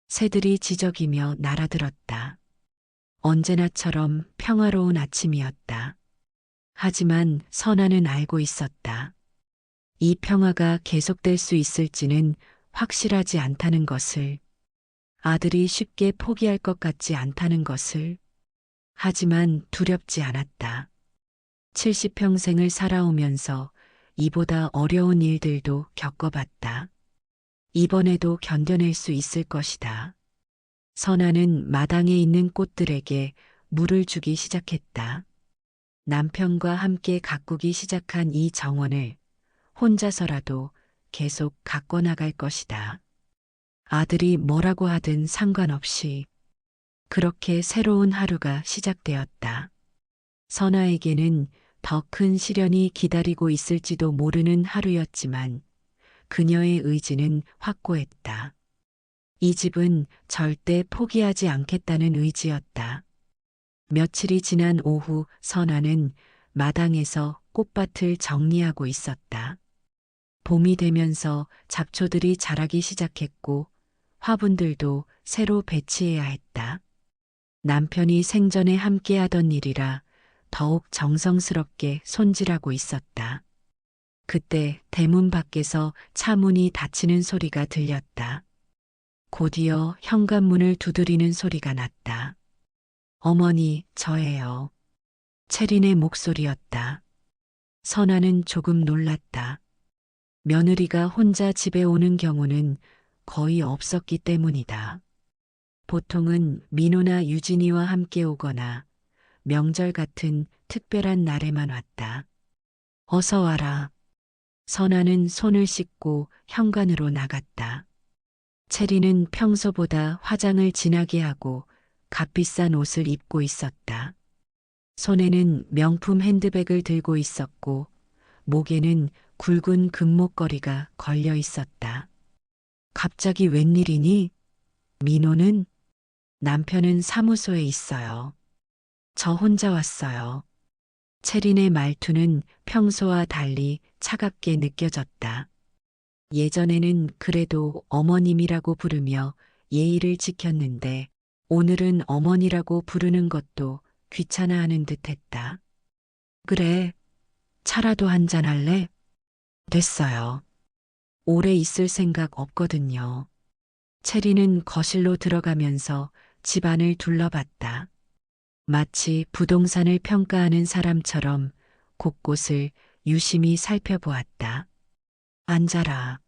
새들이 지저귀며 날아들었다. 언제나처럼 평화로운 아침이었다. 하지만 선아는 알고 있었다. 이 평화가 계속될 수 있을지는 확실하지 않다는 것을, 아들이 쉽게 포기할 것 같지 않다는 것을, 하지만 두렵지 않았다. 70평생을 살아오면서 이보다 어려운 일들도 겪어봤다. 이번에도 견뎌낼 수 있을 것이다. 선아는 마당에 있는 꽃들에게 물을 주기 시작했다. 남편과 함께 가꾸기 시작한 이 정원을 혼자서라도 계속 가꿔 나갈 것이다. 아들이 뭐라고 하든 상관없이. 그렇게 새로운 하루가 시작되었다. 선아에게는 더 큰 시련이 기다리고 있을지도 모르는 하루였지만 그녀의 의지는 확고했다. 이 집은 절대 포기하지 않겠다는 의지였다. 며칠이 지난 오후 선아는 마당에서 꽃밭을 정리하고 있었다. 봄이 되면서 잡초들이 자라기 시작했고 화분들도 새로 배치해야 했다. 남편이 생전에 함께하던 일이라 더욱 정성스럽게 손질하고 있었다. 그때 대문 밖에서 차문이 닫히는 소리가 들렸다. 곧이어 현관문을 두드리는 소리가 났다. 어머니, 저예요. 채린의 목소리였다. 선아는 조금 놀랐다. 며느리가 혼자 집에 오는 경우는 거의 없었기 때문이다. 보통은 민호나 유진이와 함께 오거나 명절 같은 특별한 날에만 왔다. 어서 와라. 선아는 손을 씻고 현관으로 나갔다. 채리는 평소보다 화장을 진하게 하고 값비싼 옷을 입고 있었다. 손에는 명품 핸드백을 들고 있었고 목에는 굵은 금목걸이가 걸려 있었다. 갑자기 웬일이니? 민호는? 남편은 사무소에 있어요. 저 혼자 왔어요. 채린의 말투는 평소와 달리 차갑게 느껴졌다. 예전에는 그래도 어머님이라고 부르며 예의를 지켰는데 오늘은 어머니라고 부르는 것도 귀찮아하는 듯했다. 그래, 차라도 한잔 할래? 됐어요. 오래 있을 생각 없거든요. 채리는 거실로 들어가면서 집안을 둘러봤다. 마치 부동산을 평가하는 사람처럼 곳곳을 유심히 살펴보았다. 앉아라.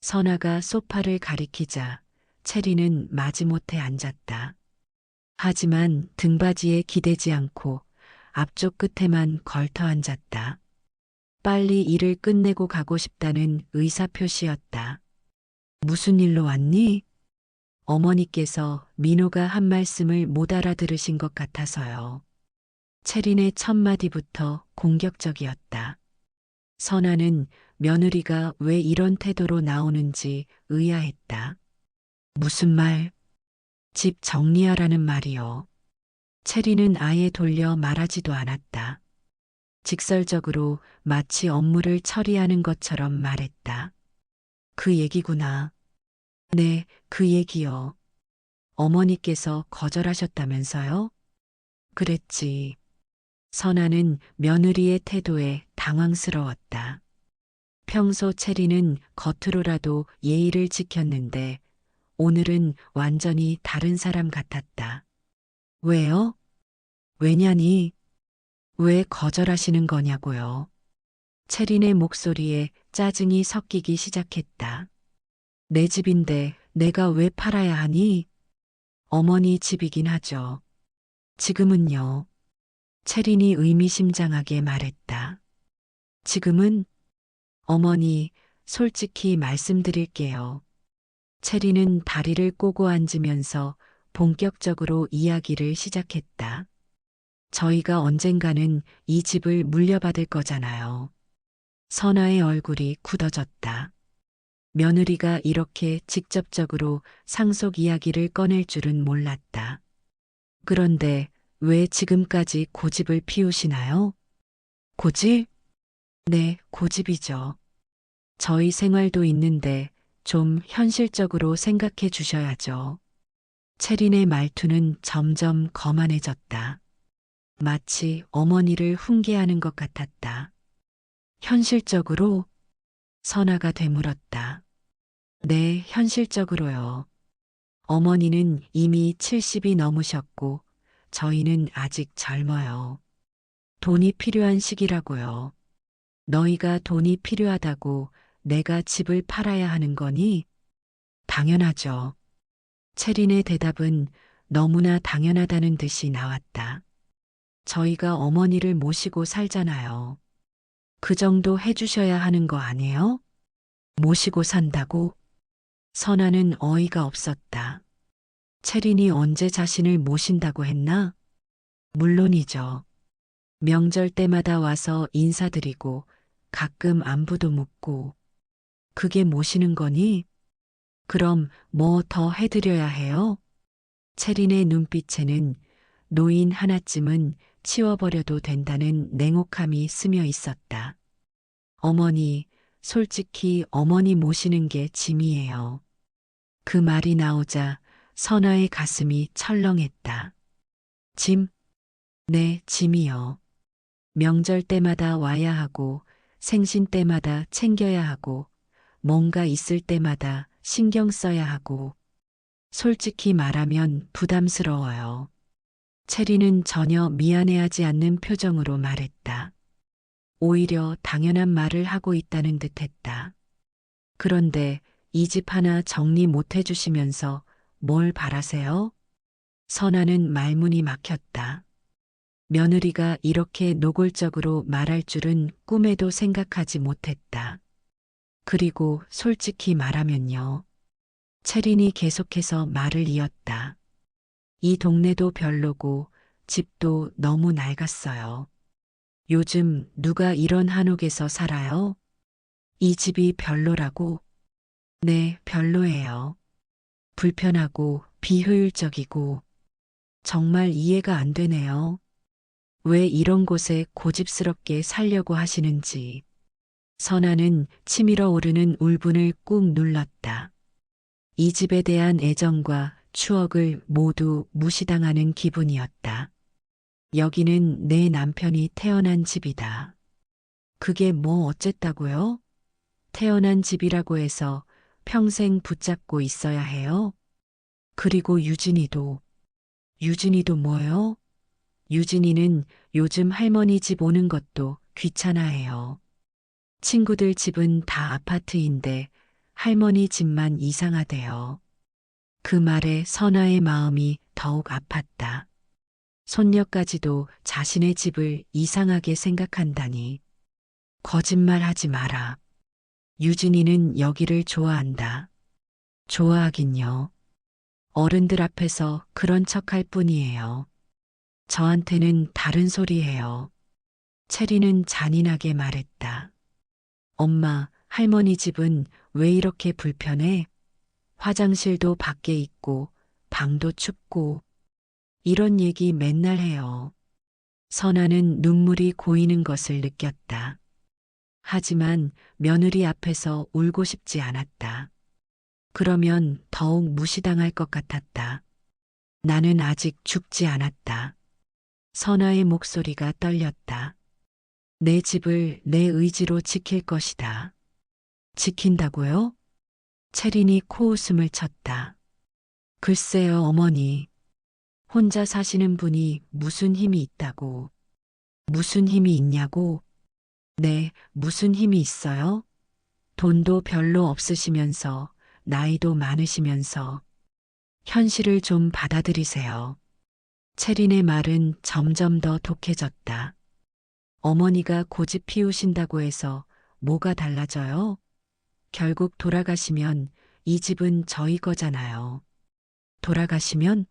선아가 소파를 가리키자 채리는 마지못해 앉았다. 하지만 등받이에 기대지 않고 앞쪽 끝에만 걸터 앉았다. 빨리 일을 끝내고 가고 싶다는 의사표시였다. 무슨 일로 왔니? 어머니께서 민호가 한 말씀을 못 알아들으신 것 같아서요. 채린의 첫 마디부터 공격적이었다. 선아는 며느리가 왜 이런 태도로 나오는지 의아했다. 무슨 말? 집 정리하라는 말이요. 채린은 아예 돌려 말하지도 않았다. 직설적으로 마치 업무를 처리하는 것처럼 말했다. 그 얘기구나. 네, 그 얘기요. 어머니께서 거절하셨다면서요? 그랬지. 선아는 며느리의 태도에 당황스러웠다. 평소 채리는 겉으로라도 예의를 지켰는데 오늘은 완전히 다른 사람 같았다. 왜요? 왜냐니? 왜 거절하시는 거냐고요. 채린의 목소리에 짜증이 섞이기 시작했다. 내 집인데 내가 왜 팔아야 하니? 어머니 집이긴 하죠. 지금은요. 채린이 의미심장하게 말했다. 지금은 어머니 솔직히 말씀드릴게요. 채린은 다리를 꼬고 앉으면서 본격적으로 이야기를 시작했다. 저희가 언젠가는 이 집을 물려받을 거잖아요. 선아의 얼굴이 굳어졌다. 며느리가 이렇게 직접적으로 상속 이야기를 꺼낼 줄은 몰랐다. 그런데 왜 지금까지 고집을 피우시나요? 고집? 네, 고집이죠. 저희 생활도 있는데 좀 현실적으로 생각해 주셔야죠. 채린의 말투는 점점 거만해졌다. 마치 어머니를 훈계하는 것 같았다. 현실적으로? 선아가 되물었다. 네, 현실적으로요. 어머니는 이미 70이 넘으셨고 저희는 아직 젊어요. 돈이 필요한 시기라고요. 너희가 돈이 필요하다고 내가 집을 팔아야 하는 거니? 당연하죠. 채린의 대답은 너무나 당연하다는 듯이 나왔다. 저희가 어머니를 모시고 살잖아요. 그 정도 해주셔야 하는 거 아니에요? 모시고 산다고? 선아는 어이가 없었다. 채린이 언제 자신을 모신다고 했나? 물론이죠. 명절 때마다 와서 인사드리고 가끔 안부도 묻고 그게 모시는 거니? 그럼 뭐 더 해드려야 해요? 채린의 눈빛에는 노인 하나쯤은 치워버려도 된다는 냉혹함이 스며 있었다. 어머니, 솔직히 어머니 모시는 게 짐이에요. 그 말이 나오자 선아의 가슴이 철렁했다. 짐? 네, 짐이요. 명절 때마다 와야 하고 생신 때마다 챙겨야 하고 뭔가 있을 때마다 신경 써야 하고 솔직히 말하면 부담스러워요. 체리는 전혀 미안해하지 않는 표정으로 말했다. 오히려 당연한 말을 하고 있다는 듯 했다. 그런데 이 집 하나 정리 못 해주시면서 뭘 바라세요? 선아는 말문이 막혔다. 며느리가 이렇게 노골적으로 말할 줄은 꿈에도 생각하지 못했다. 그리고 솔직히 말하면요. 채린이 계속해서 말을 이었다. 이 동네도 별로고 집도 너무 낡았어요. 요즘 누가 이런 한옥에서 살아요? 이 집이 별로라고? 네, 별로예요. 불편하고 비효율적이고 정말 이해가 안 되네요. 왜 이런 곳에 고집스럽게 살려고 하시는지. 선아는 치밀어 오르는 울분을 꾹 눌렀다. 이 집에 대한 애정과 추억을 모두 무시당하는 기분이었다. 여기는 내 남편이 태어난 집이다. 그게 뭐 어쨌다고요? 태어난 집이라고 해서 평생 붙잡고 있어야 해요? 그리고 유진이도 뭐요? 유진이는 요즘 할머니 집 오는 것도 귀찮아해요. 친구들 집은 다 아파트인데 할머니 집만 이상하대요. 그 말에 선아의 마음이 더욱 아팠다. 손녀까지도 자신의 집을 이상하게 생각한다니. 거짓말하지 마라. 유진이는 여기를 좋아한다. 좋아하긴요. 어른들 앞에서 그런 척할 뿐이에요. 저한테는 다른 소리예요. 체리는 잔인하게 말했다. 엄마, 할머니 집은 왜 이렇게 불편해? 화장실도 밖에 있고, 방도 춥고, 이런 얘기 맨날 해요. 선아는 눈물이 고이는 것을 느꼈다. 하지만 며느리 앞에서 울고 싶지 않았다. 그러면 더욱 무시당할 것 같았다. 나는 아직 죽지 않았다. 선아의 목소리가 떨렸다. 내 집을 내 의지로 지킬 것이다. 지킨다고요? 채린이 코웃음을 쳤다. 글쎄요, 어머니. 혼자 사시는 분이 무슨 힘이 있다고. 무슨 힘이 있냐고? 네, 무슨 힘이 있어요? 돈도 별로 없으시면서, 나이도 많으시면서, 현실을 좀 받아들이세요. 채린의 말은 점점 더 독해졌다. 어머니가 고집 피우신다고 해서 뭐가 달라져요? 결국 돌아가시면 이 집은 저희 거잖아요. 돌아가시면?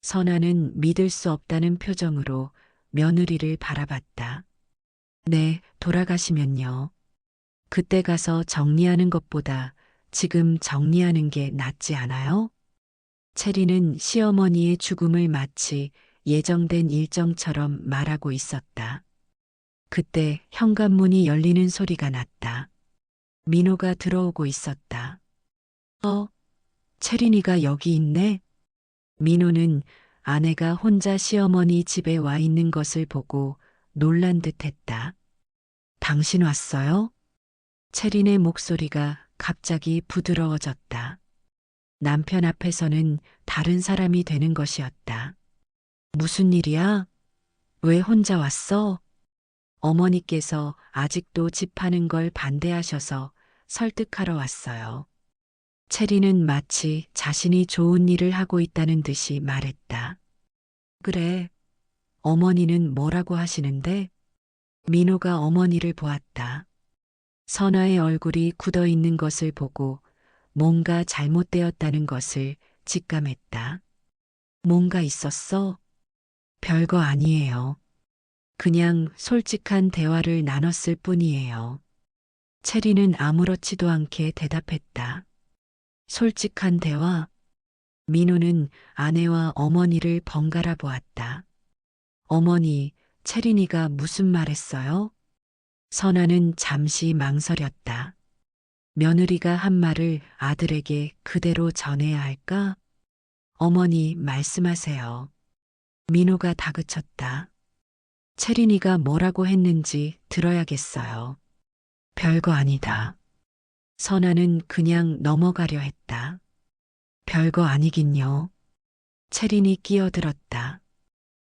선아는 믿을 수 없다는 표정으로 며느리를 바라봤다. 네, 돌아가시면요. 그때 가서 정리하는 것보다 지금 정리하는 게 낫지 않아요? 체리는 시어머니의 죽음을 마치 예정된 일정처럼 말하고 있었다. 그때 현관문이 열리는 소리가 났다. 민호가 들어오고 있었다. 체린이가 여기 있네? 민호는 아내가 혼자 시어머니 집에 와 있는 것을 보고 놀란 듯 했다. 당신 왔어요? 체린의 목소리가 갑자기 부드러워졌다. 남편 앞에서는 다른 사람이 되는 것이었다. 무슨 일이야? 왜 혼자 왔어? 어머니께서 아직도 집 파는 걸 반대하셔서 설득하러 왔어요. 체리는 마치 자신이 좋은 일을 하고 있다는 듯이 말했다. 그래, 어머니는 뭐라고 하시는데? 민호가 어머니를 보았다. 선아의 얼굴이 굳어 있는 것을 보고 뭔가 잘못되었다는 것을 직감했다. 뭔가 있었어? 별거 아니에요. 그냥 솔직한 대화를 나눴을 뿐이에요. 체리는 아무렇지도 않게 대답했다. 솔직한 대화. 민호는 아내와 어머니를 번갈아 보았다. 어머니, 체린이가 무슨 말 했어요? 선아는 잠시 망설였다. 며느리가 한 말을 아들에게 그대로 전해야 할까? 어머니, 말씀하세요. 민호가 다그쳤다. 체린이가 뭐라고 했는지 들어야겠어요. 별거 아니다. 선아는 그냥 넘어가려 했다. 별거 아니긴요. 체린이 끼어들었다.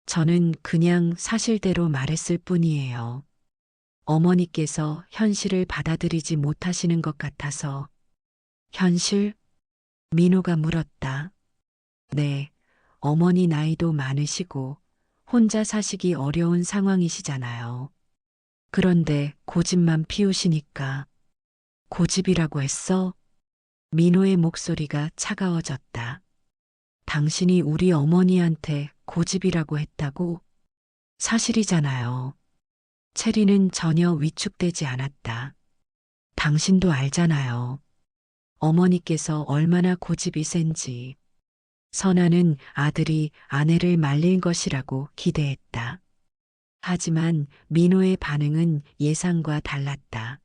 저는 그냥 사실대로 말했을 뿐이에요. 어머니께서 현실을 받아들이지 못하시는 것 같아서. 현실? 민호가 물었다. 네, 어머니 나이도 많으시고 혼자 사시기 어려운 상황이시잖아요. 그런데 고집만 피우시니까. 고집이라고 했어? 민호의 목소리가 차가워졌다. 당신이 우리 어머니한테 고집이라고 했다고? 사실이잖아요. 체리는 전혀 위축되지 않았다. 당신도 알잖아요. 어머니께서 얼마나 고집이 센지. 선아는 아들이 아내를 말릴 것이라고 기대했다. 하지만 민호의 반응은 예상과 달랐다.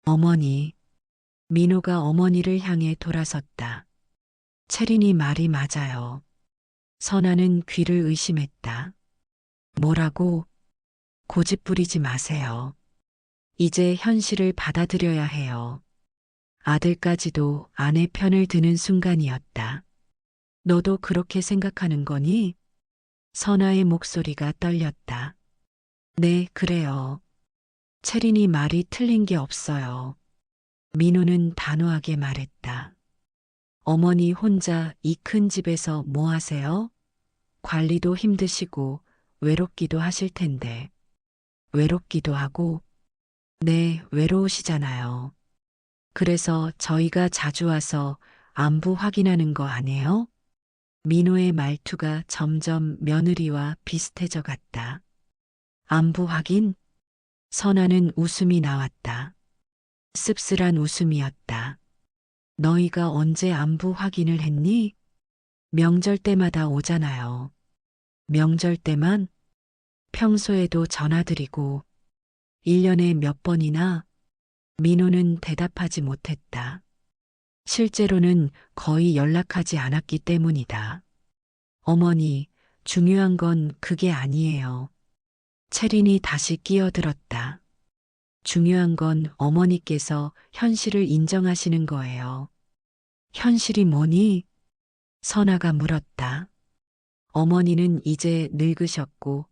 어머니. 민호가 어머니를 향해 돌아섰다. 체린이 말이 맞아요. 선아는 귀를 의심했다. 뭐라고? 고집 부리지 마세요. 이제 현실을 받아들여야 해요. 아들까지도 아내 편을 드는 순간이었다. 너도 그렇게 생각하는 거니? 선아의 목소리가 떨렸다. 네, 그래요. 체린이 말이 틀린 게 없어요. 민호는 단호하게 말했다. 어머니 혼자 이 큰 집에서 뭐 하세요? 관리도 힘드시고 외롭기도 하실 텐데. 외롭기도 하고, 네, 외로우시잖아요. 그래서 저희가 자주 와서 안부 확인하는 거 아니에요? 민호의 말투가 점점 며느리와 비슷해져 갔다. 안부 확인? 선아는 웃음이 나왔다. 씁쓸한 웃음이었다. 너희가 언제 안부 확인을 했니? 명절 때마다 오잖아요. 명절 때만? 평소에도 전화드리고 1년에 몇 번이나? 민호는 대답하지 못했다. 실제로는 거의 연락하지 않았기 때문이다. 어머니, 중요한 건 그게 아니에요. 체린이 다시 끼어들었다. 중요한 건 어머니께서 현실을 인정하시는 거예요. 현실이 뭐니? 선아가 물었다. 어머니는 이제 늙으셨고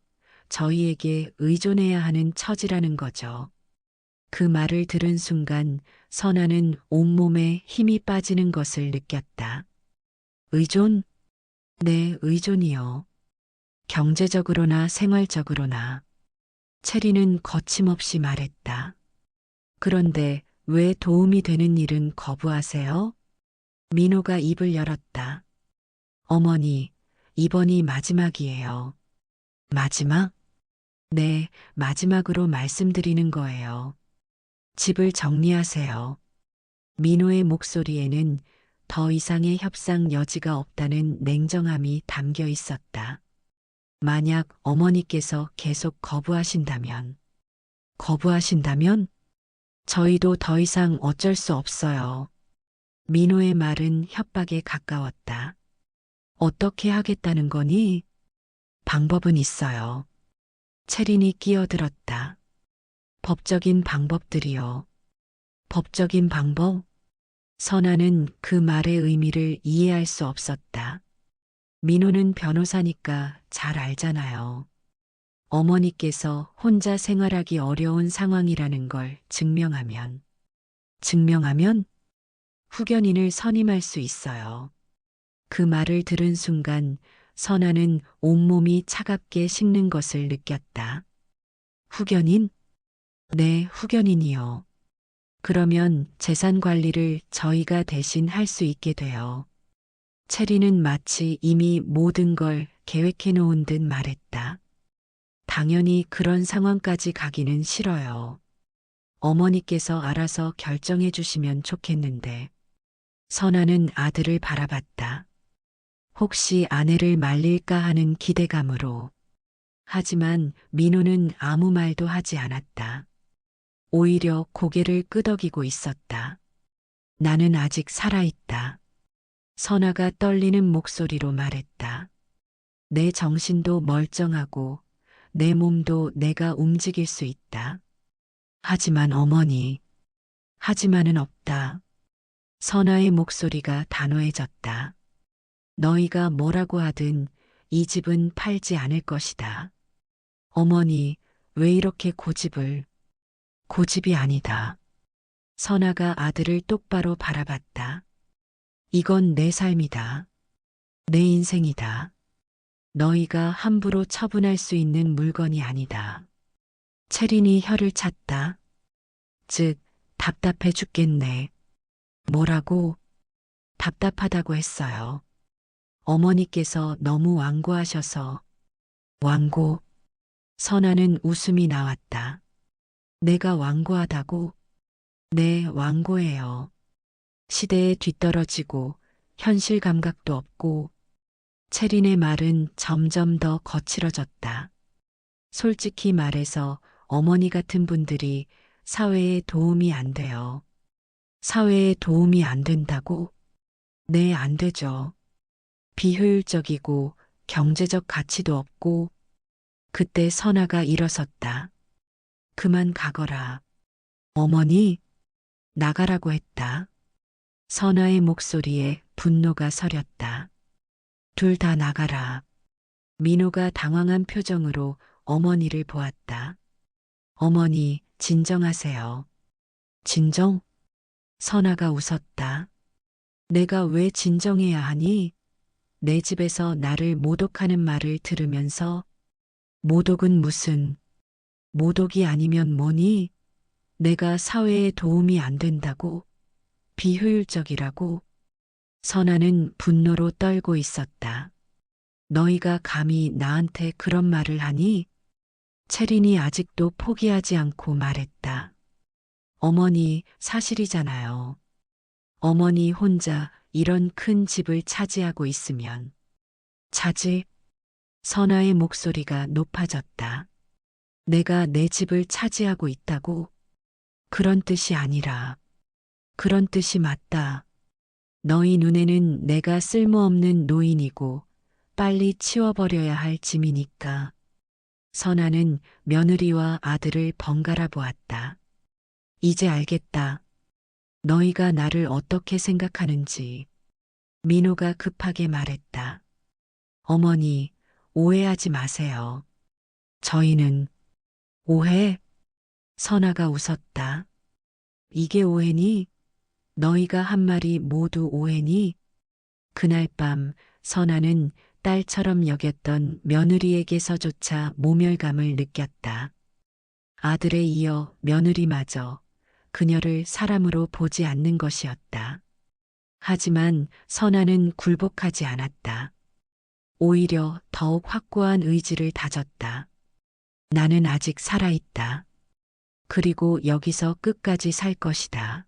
저희에게 의존해야 하는 처지라는 거죠. 그 말을 들은 순간 선아는 온몸에 힘이 빠지는 것을 느꼈다. 의존? 네, 의존이요. 경제적으로나 생활적으로나. 체리는 거침없이 말했다. 그런데 왜 도움이 되는 일은 거부하세요? 민호가 입을 열었다. 어머니, 이번이 마지막이에요. 마지막? 네, 마지막으로 말씀드리는 거예요. 집을 정리하세요. 민호의 목소리에는 더 이상의 협상 여지가 없다는 냉정함이 담겨 있었다. 만약 어머니께서 계속 거부하신다면 저희도 더 이상 어쩔 수 없어요. 민호의 말은 협박에 가까웠다. 어떻게 하겠다는 거니? 방법은 있어요. 체린이 끼어들었다. 법적인 방법들이요. 법적인 방법? 선아는 그 말의 의미를 이해할 수 없었다. 민호는 변호사니까 잘 알잖아요. 어머니께서 혼자 생활하기 어려운 상황이라는 걸 증명하면 후견인을 선임할 수 있어요. 그 말을 들은 순간 선아는 온몸이 차갑게 식는 것을 느꼈다. 후견인? 네, 후견인이요. 그러면 재산 관리를 저희가 대신 할 수 있게 돼요. 체리는 마치 이미 모든 걸 계획해 놓은 듯 말했다. 당연히 그런 상황까지 가기는 싫어요. 어머니께서 알아서 결정해 주시면 좋겠는데. 선아는 아들을 바라봤다. 혹시 아내를 말릴까 하는 기대감으로. 하지만 민호는 아무 말도 하지 않았다. 오히려 고개를 끄덕이고 있었다. 나는 아직 살아있다. 선아가 떨리는 목소리로 말했다. 내 정신도 멀쩡하고 내 몸도 내가 움직일 수 있다. 하지만 어머니, 하지만은 없다. 선아의 목소리가 단호해졌다. 너희가 뭐라고 하든 이 집은 팔지 않을 것이다. 어머니, 왜 이렇게 고집을? 고집이 아니다. 선아가 아들을 똑바로 바라봤다. 이건 내 삶이다. 내 인생이다. 너희가 함부로 처분할 수 있는 물건이 아니다. 채린이 혀를 찼다. 즉, 답답해 죽겠네. 뭐라고? 답답하다고 했어요. 어머니께서 너무 완고하셔서. 완고? 선아는 웃음이 나왔다. 내가 완고하다고? 네, 완고해요. 시대에 뒤떨어지고 현실 감각도 없고. 채린의 말은 점점 더 거칠어졌다. 솔직히 말해서 어머니 같은 분들이 사회에 도움이 안 돼요. 사회에 도움이 안 된다고? 네, 안 되죠. 비효율적이고 경제적 가치도 없고. 그때 선아가 일어섰다. 그만 가거라. 어머니, 나가라고 했다. 선아의 목소리에 분노가 서렸다. 둘 다 나가라. 민호가 당황한 표정으로 어머니를 보았다. 어머니, 진정하세요. 진정? 선아가 웃었다. 내가 왜 진정해야 하니? 내 집에서 나를 모독하는 말을 들으면서. 모독은 무슨? 모독이 아니면 뭐니? 내가 사회에 도움이 안 된다고? 비효율적이라고? 선아는 분노로 떨고 있었다. 너희가 감히 나한테 그런 말을 하니? 채린이 아직도 포기하지 않고 말했다. 어머니, 사실이잖아요. 어머니 혼자 이런 큰 집을 차지하고 있으면. 차지? 선아의 목소리가 높아졌다. 내가 내 집을 차지하고 있다고? 그런 뜻이 아니라. 그런 뜻이 맞다. 너희 눈에는 내가 쓸모없는 노인이고 빨리 치워버려야 할 짐이니까. 선아는 며느리와 아들을 번갈아 보았다. 이제 알겠다. 너희가 나를 어떻게 생각하는지. 민호가 급하게 말했다. 어머니, 오해하지 마세요. 저희는. 오해? 선아가 웃었다. 이게 오해니? 너희가 한 말이 모두 오해니? 그날 밤 선아는 딸처럼 여겼던 며느리에게서조차 모멸감을 느꼈다. 아들에 이어 며느리마저 그녀를 사람으로 보지 않는 것이었다. 하지만 선아는 굴복하지 않았다. 오히려 더욱 확고한 의지를 다졌다. 나는 아직 살아있다. 그리고 여기서 끝까지 살 것이다.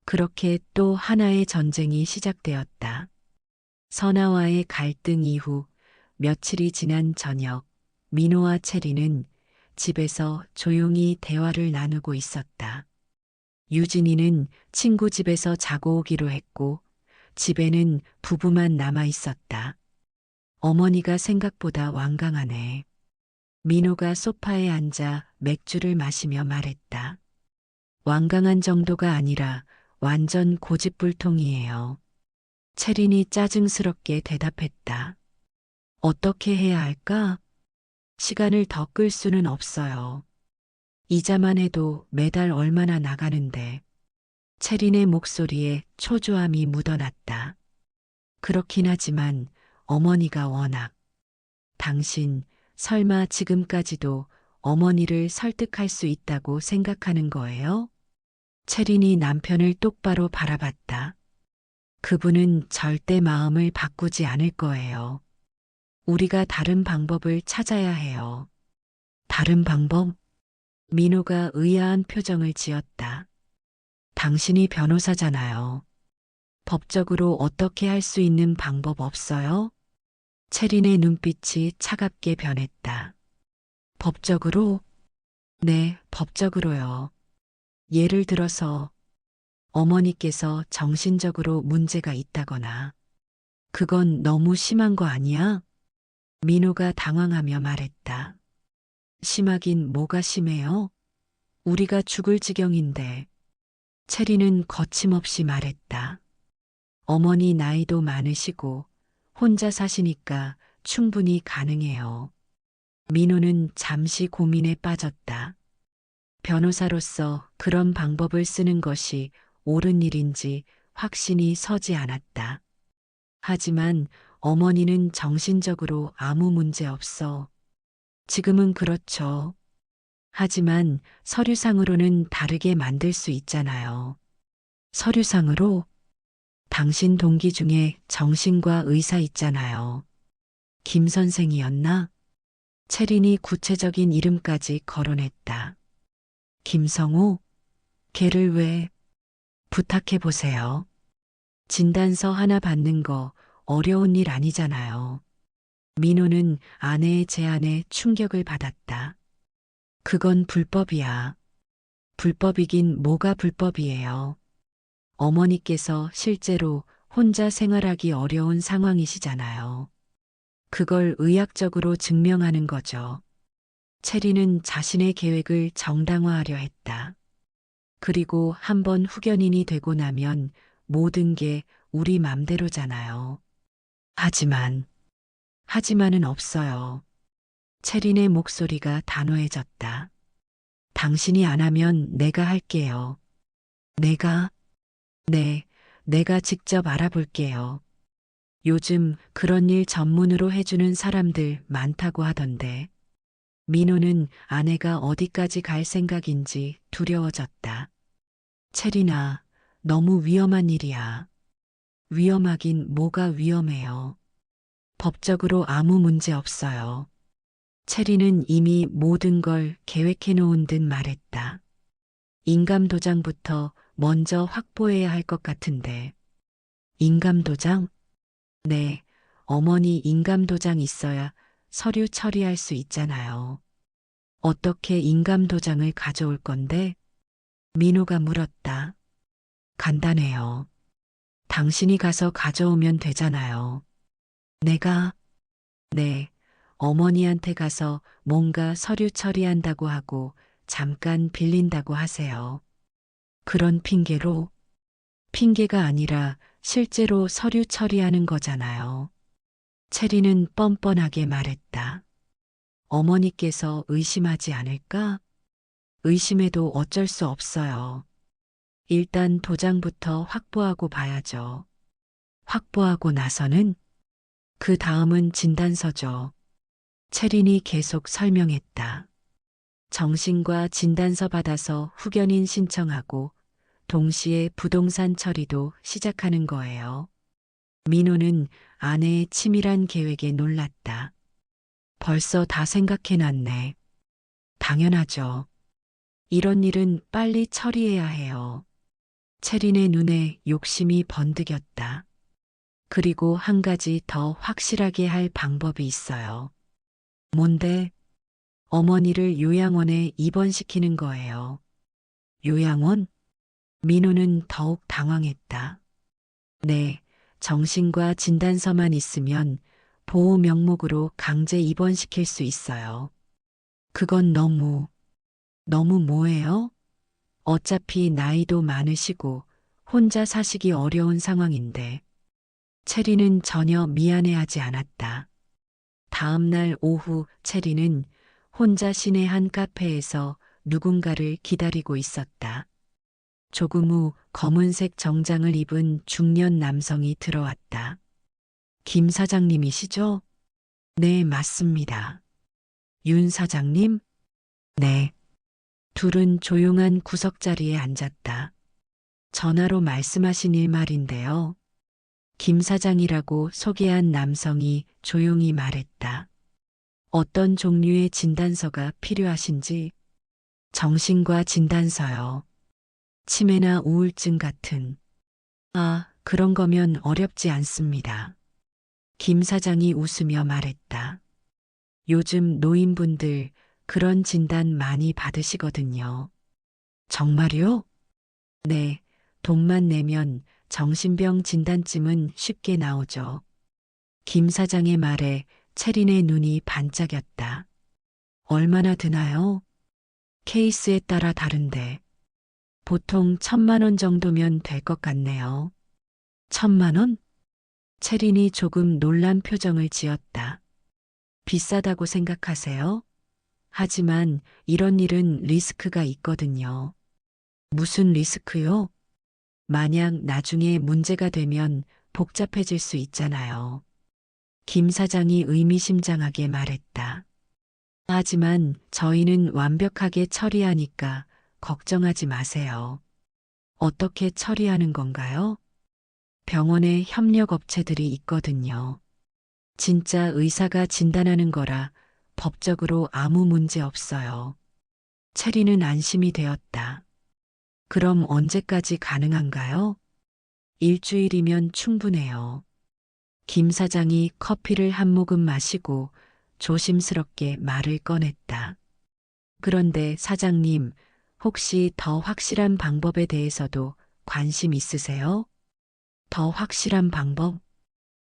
그렇게 또 하나의 전쟁이 시작되었다. 선아와의 갈등 이후 며칠이 지난 저녁, 민호와 채리는 집에서 조용히 대화를 나누고 있었다. 유진이는 친구 집에서 자고 오기로 했고, 집에는 부부만 남아 있었다. 어머니가 생각보다 완강하네. 민호가 소파에 앉아 맥주를 마시며 말했다. 완강한 정도가 아니라 완전 고집불통이에요. 채린이 짜증스럽게 대답했다. 어떻게 해야 할까? 시간을 더 끌 수는 없어요. 이자만 해도 매달 얼마나 나가는데. 채린의 목소리에 초조함이 묻어났다. 그렇긴 하지만 어머니가 워낙. 당신 설마 지금까지도 어머니를 설득할 수 있다고 생각하는 거예요? 채린이 남편을 똑바로 바라봤다. 그분은 절대 마음을 바꾸지 않을 거예요. 우리가 다른 방법을 찾아야 해요. 다른 방법? 민호가 의아한 표정을 지었다. 당신이 변호사잖아요. 법적으로 어떻게 할 수 있는 방법 없어요? 채린의 눈빛이 차갑게 변했다. 법적으로? 네, 법적으로요. 예를 들어서 어머니께서 정신적으로 문제가 있다거나, 그건 너무 심한 거 아니야? 민호가 당황하며 말했다. 심하긴 뭐가 심해요? 우리가 죽을 지경인데. 채리는 거침없이 말했다. 어머니 나이도 많으시고 혼자 사시니까 충분히 가능해요. 민호는 잠시 고민에 빠졌다. 변호사로서 그런 방법을 쓰는 것이 옳은 일인지 확신이 서지 않았다. 하지만 어머니는 정신적으로 아무 문제 없어. 지금은 그렇죠. 하지만 서류상으로는 다르게 만들 수 있잖아요. 서류상으로 당신 동기 중에 정신과 의사 있잖아요. 김 선생이었나? 채린이 구체적인 이름까지 거론했다. 김성우? 걔를 왜? 부탁해 보세요. 진단서 하나 받는 거 어려운 일 아니잖아요. 민호는 아내의 제안에 충격을 받았다. 그건 불법이야. 불법이긴 뭐가 불법이에요. 어머니께서 실제로 혼자 생활하기 어려운 상황이시잖아요. 그걸 의학적으로 증명하는 거죠. 체리는 자신의 계획을 정당화하려 했다. 그리고 한번 후견인이 되고 나면 모든 게 우리 맘대로잖아요. 하지만은 없어요. 체린의 목소리가 단호해졌다. 당신이 안 하면 내가 할게요. 내가? 네, 내가 직접 알아볼게요. 요즘 그런 일 전문으로 해주는 사람들 많다고 하던데. 민호는 아내가 어디까지 갈 생각인지 두려워졌다. 체리나, 너무 위험한 일이야. 위험하긴 뭐가 위험해요. 법적으로 아무 문제 없어요. 체리는 이미 모든 걸 계획해 놓은 듯 말했다. 인감도장부터 먼저 확보해야 할 것 같은데. 인감도장? 네, 어머니 인감도장 있어야 서류 처리할 수 있잖아요. 어떻게 인감도장을 가져올 건데? 민호가 물었다. 간단해요. 당신이 가서 가져오면 되잖아요. 내가? 네, 어머니한테 가서 뭔가 서류 처리한다고 하고 잠깐 빌린다고 하세요. 그런 핑계로? 핑계가 아니라 실제로 서류 처리하는 거잖아요. 체리는 뻔뻔하게 말했다. 어머니께서 의심하지 않을까? 의심해도 어쩔 수 없어요. 일단 도장부터 확보하고 봐야죠. 확보하고 나서는? 그 다음은 진단서죠. 체린이 계속 설명했다. 정신과 진단서 받아서 후견인 신청하고 동시에 부동산 처리도 시작하는 거예요. 민호는 아내의 치밀한 계획에 놀랐다. 벌써 다 생각해놨네. 당연하죠. 이런 일은 빨리 처리해야 해요. 체린의 눈에 욕심이 번득였다. 그리고 한 가지 더 확실하게 할 방법이 있어요. 뭔데? 어머니를 요양원에 입원시키는 거예요. 요양원? 민호는 더욱 당황했다. 네, 정신과 진단서만 있으면 보호 명목으로 강제 입원시킬 수 있어요. 그건 너무 뭐예요? 어차피 나이도 많으시고 혼자 사시기 어려운 상황인데. 체리는 전혀 미안해하지 않았다. 다음 날 오후 체리는 혼자 시내 한 카페에서 누군가를 기다리고 있었다. 조금 후 검은색 정장을 입은 중년 남성이 들어왔다. 김 사장님이시죠? 네, 맞습니다. 윤 사장님? 네. 둘은 조용한 구석자리에 앉았다. 전화로 말씀하신 일 말인데요. 김 사장이라고 소개한 남성이 조용히 말했다. 어떤 종류의 진단서가 필요하신지? 정신과 진단서요. 치매나 우울증 같은. 아, 그런 거면 어렵지 않습니다. 김 사장이 웃으며 말했다. 요즘 노인분들 그런 진단 많이 받으시거든요. 정말요? 네, 돈만 내면 정신병 진단쯤은 쉽게 나오죠. 김 사장의 말에 채린의 눈이 반짝였다. 얼마나 드나요? 케이스에 따라 다른데 보통 1,000만 원 정도면 될 것 같네요. 1,000만 원? 채린이 조금 놀란 표정을 지었다. 비싸다고 생각하세요? 하지만 이런 일은 리스크가 있거든요. 무슨 리스크요? 만약 나중에 문제가 되면 복잡해질 수 있잖아요. 김 사장이 의미심장하게 말했다. 하지만 저희는 완벽하게 처리하니까 걱정하지 마세요. 어떻게 처리하는 건가요? 병원에 협력업체들이 있거든요. 진짜 의사가 진단하는 거라 법적으로 아무 문제 없어요. 체리는 안심이 되었다. 그럼 언제까지 가능한가요? 일주일이면 충분해요. 김 사장이 커피를 한 모금 마시고 조심스럽게 말을 꺼냈다. 그런데 사장님, 혹시 더 확실한 방법에 대해서도 관심 있으세요? 더 확실한 방법?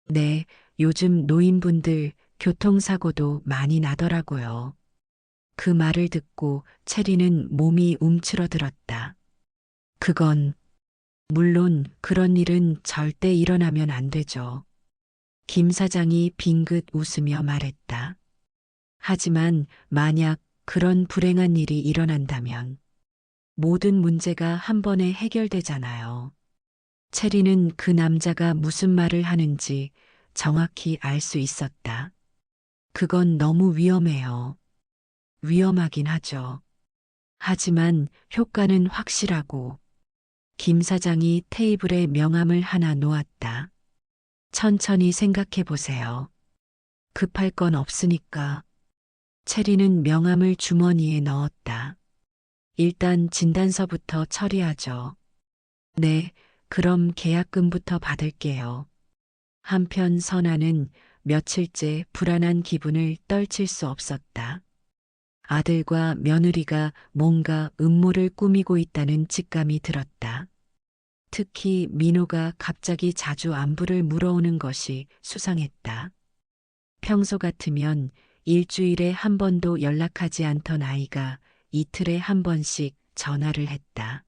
네, 요즘 노인분들 교통사고도 많이 나더라고요. 그 말을 듣고 체리는 몸이 움츠러들었다. 그건, 물론 그런 일은 절대 일어나면 안 되죠. 김 사장이 빙긋 웃으며 말했다. 하지만 만약 그런 불행한 일이 일어난다면 모든 문제가 한 번에 해결되잖아요. 체리는 그 남자가 무슨 말을 하는지 정확히 알 수 있었다. 그건 너무 위험해요. 위험하긴 하죠. 하지만 효과는 확실하고 김 사장이 테이블에 명함을 하나 놓았다. 천천히 생각해 보세요. 급할 건 없으니까. 체리는 명함을 주머니에 넣었다. 일단 진단서부터 처리하죠. 네, 그럼 계약금부터 받을게요. 한편 선아는 며칠째 불안한 기분을 떨칠 수 없었다. 아들과 며느리가 뭔가 음모를 꾸미고 있다는 직감이 들었다. 특히 민호가 갑자기 자주 안부를 물어오는 것이 수상했다. 평소 같으면 일주일에 한 번도 연락하지 않던 아이가 이틀에 한 번씩 전화를 했다.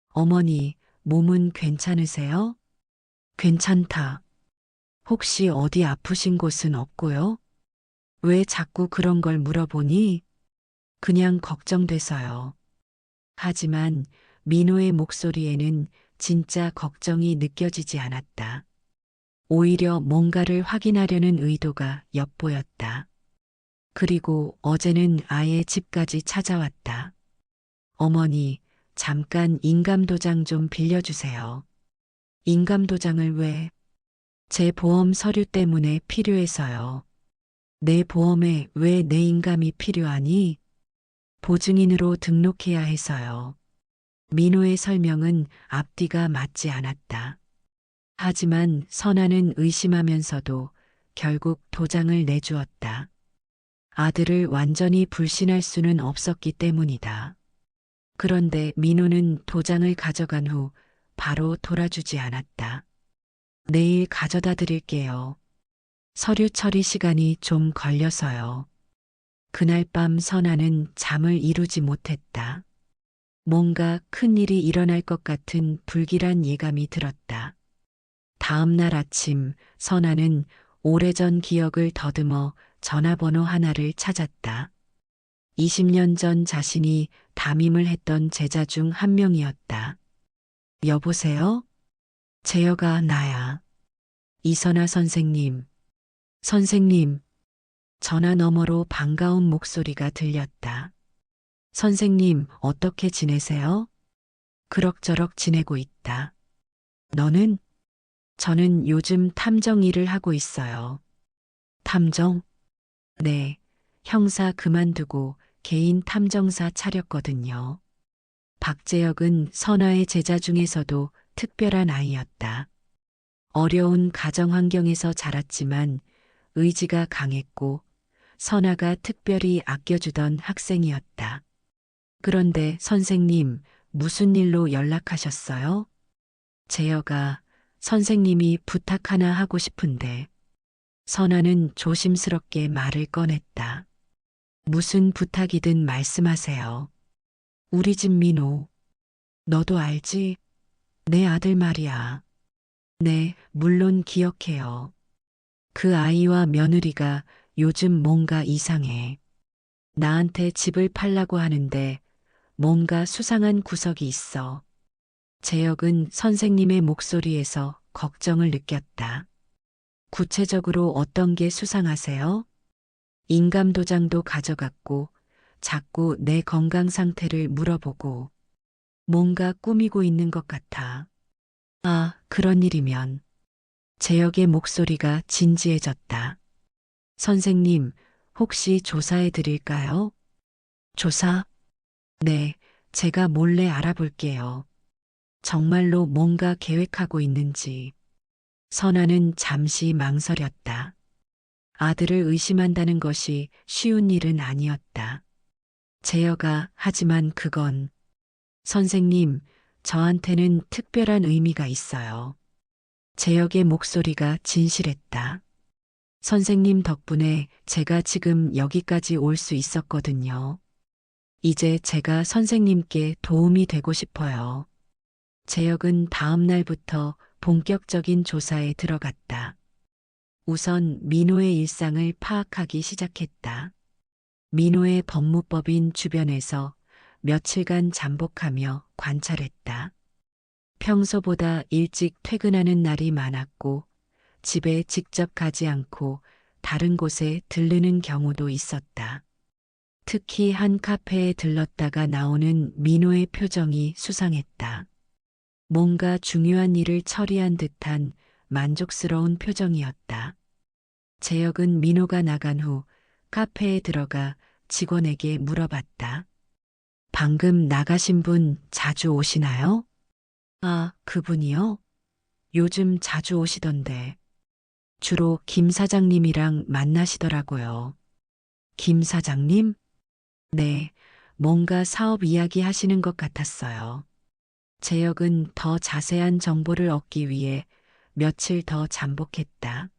어머니, 몸은 괜찮으세요? 괜찮다. 혹시 어디 아프신 곳은 없고요? 왜 자꾸 그런 걸 물어보니? 그냥 걱정돼서요. 하지만 민호의 목소리에는 진짜 걱정이 느껴지지 않았다. 오히려 뭔가를 확인하려는 의도가 엿보였다. 그리고 어제는 아예 집까지 찾아왔다. 어머니, 잠깐 인감도장 좀 빌려주세요. 인감도장을 왜? 제 보험 서류 때문에 필요해서요. 내 보험에 왜 내 인감이 필요하니? 보증인으로 등록해야 해서요. 민호의 설명은 앞뒤가 맞지 않았다. 하지만 선아는 의심하면서도 결국 도장을 내주었다. 아들을 완전히 불신할 수는 없었기 때문이다. 그런데 민호는 도장을 가져간 후 바로 돌아주지 않았다. 내일 가져다 드릴게요. 서류 처리 시간이 좀 걸려서요. 그날 밤 선아는 잠을 이루지 못했다. 뭔가 큰 일이 일어날 것 같은 불길한 예감이 들었다. 다음 날 아침 선아는 오래전 기억을 더듬어 전화번호 하나를 찾았다. 20년 전 자신이 담임을 했던 제자 중 한 명이었다. 여보세요? 제여가 나야. 이선아 선생님. 선생님. 전화 너머로 반가운 목소리가 들렸다. 선생님, 어떻게 지내세요? 그럭저럭 지내고 있다. 너는? 저는 요즘 탐정 일을 하고 있어요. 탐정? 네, 형사 그만두고 개인 탐정사 차렸거든요. 박재혁은 선아의 제자 중에서도 특별한 아이였다. 어려운 가정 환경에서 자랐지만 의지가 강했고 선아가 특별히 아껴주던 학생이었다. 그런데 선생님, 무슨 일로 연락하셨어요? 재혁아, 선생님이 부탁 하나 하고 싶은데. 선아는 조심스럽게 말을 꺼냈다. 무슨 부탁이든 말씀하세요. 우리 집 민호. 너도 알지? 내 아들 말이야. 네, 물론 기억해요. 그 아이와 며느리가 요즘 뭔가 이상해. 나한테 집을 팔라고 하는데 뭔가 수상한 구석이 있어. 재혁은 선생님의 목소리에서 걱정을 느꼈다. 구체적으로 어떤 게 수상하세요? 인감도장도 가져갔고 자꾸 내 건강 상태를 물어보고 뭔가 꾸미고 있는 것 같아. 아, 그런 일이면. 재혁의 목소리가 진지해졌다. 선생님, 혹시 조사해 드릴까요? 조사? 네, 제가 몰래 알아볼게요. 정말로 뭔가 계획하고 있는지. 선아는 잠시 망설였다. 아들을 의심한다는 것이 쉬운 일은 아니었다. 재혁아, 하지만 그건 선생님, 저한테는 특별한 의미가 있어요. 재혁의 목소리가 진실했다. 선생님 덕분에 제가 지금 여기까지 올 수 있었거든요. 이제 제가 선생님께 도움이 되고 싶어요. 재혁은 다음 날부터 본격적인 조사에 들어갔다. 우선 민호의 일상을 파악하기 시작했다. 민호의 법무법인 주변에서 며칠간 잠복하며 관찰했다. 평소보다 일찍 퇴근하는 날이 많았고 집에 직접 가지 않고 다른 곳에 들르는 경우도 있었다. 특히 한 카페에 들렀다가 나오는 민호의 표정이 수상했다. 뭔가 중요한 일을 처리한 듯한 만족스러운 표정이었다. 재혁은 민호가 나간 후 카페에 들어가 직원에게 물어봤다. 방금 나가신 분 자주 오시나요? 아, 그분이요? 요즘 자주 오시던데. 주로 김 사장님이랑 만나시더라고요. 김 사장님? 네, 뭔가 사업 이야기 하시는 것 같았어요. 재혁은 더 자세한 정보를 얻기 위해 며칠 더 잠복했다.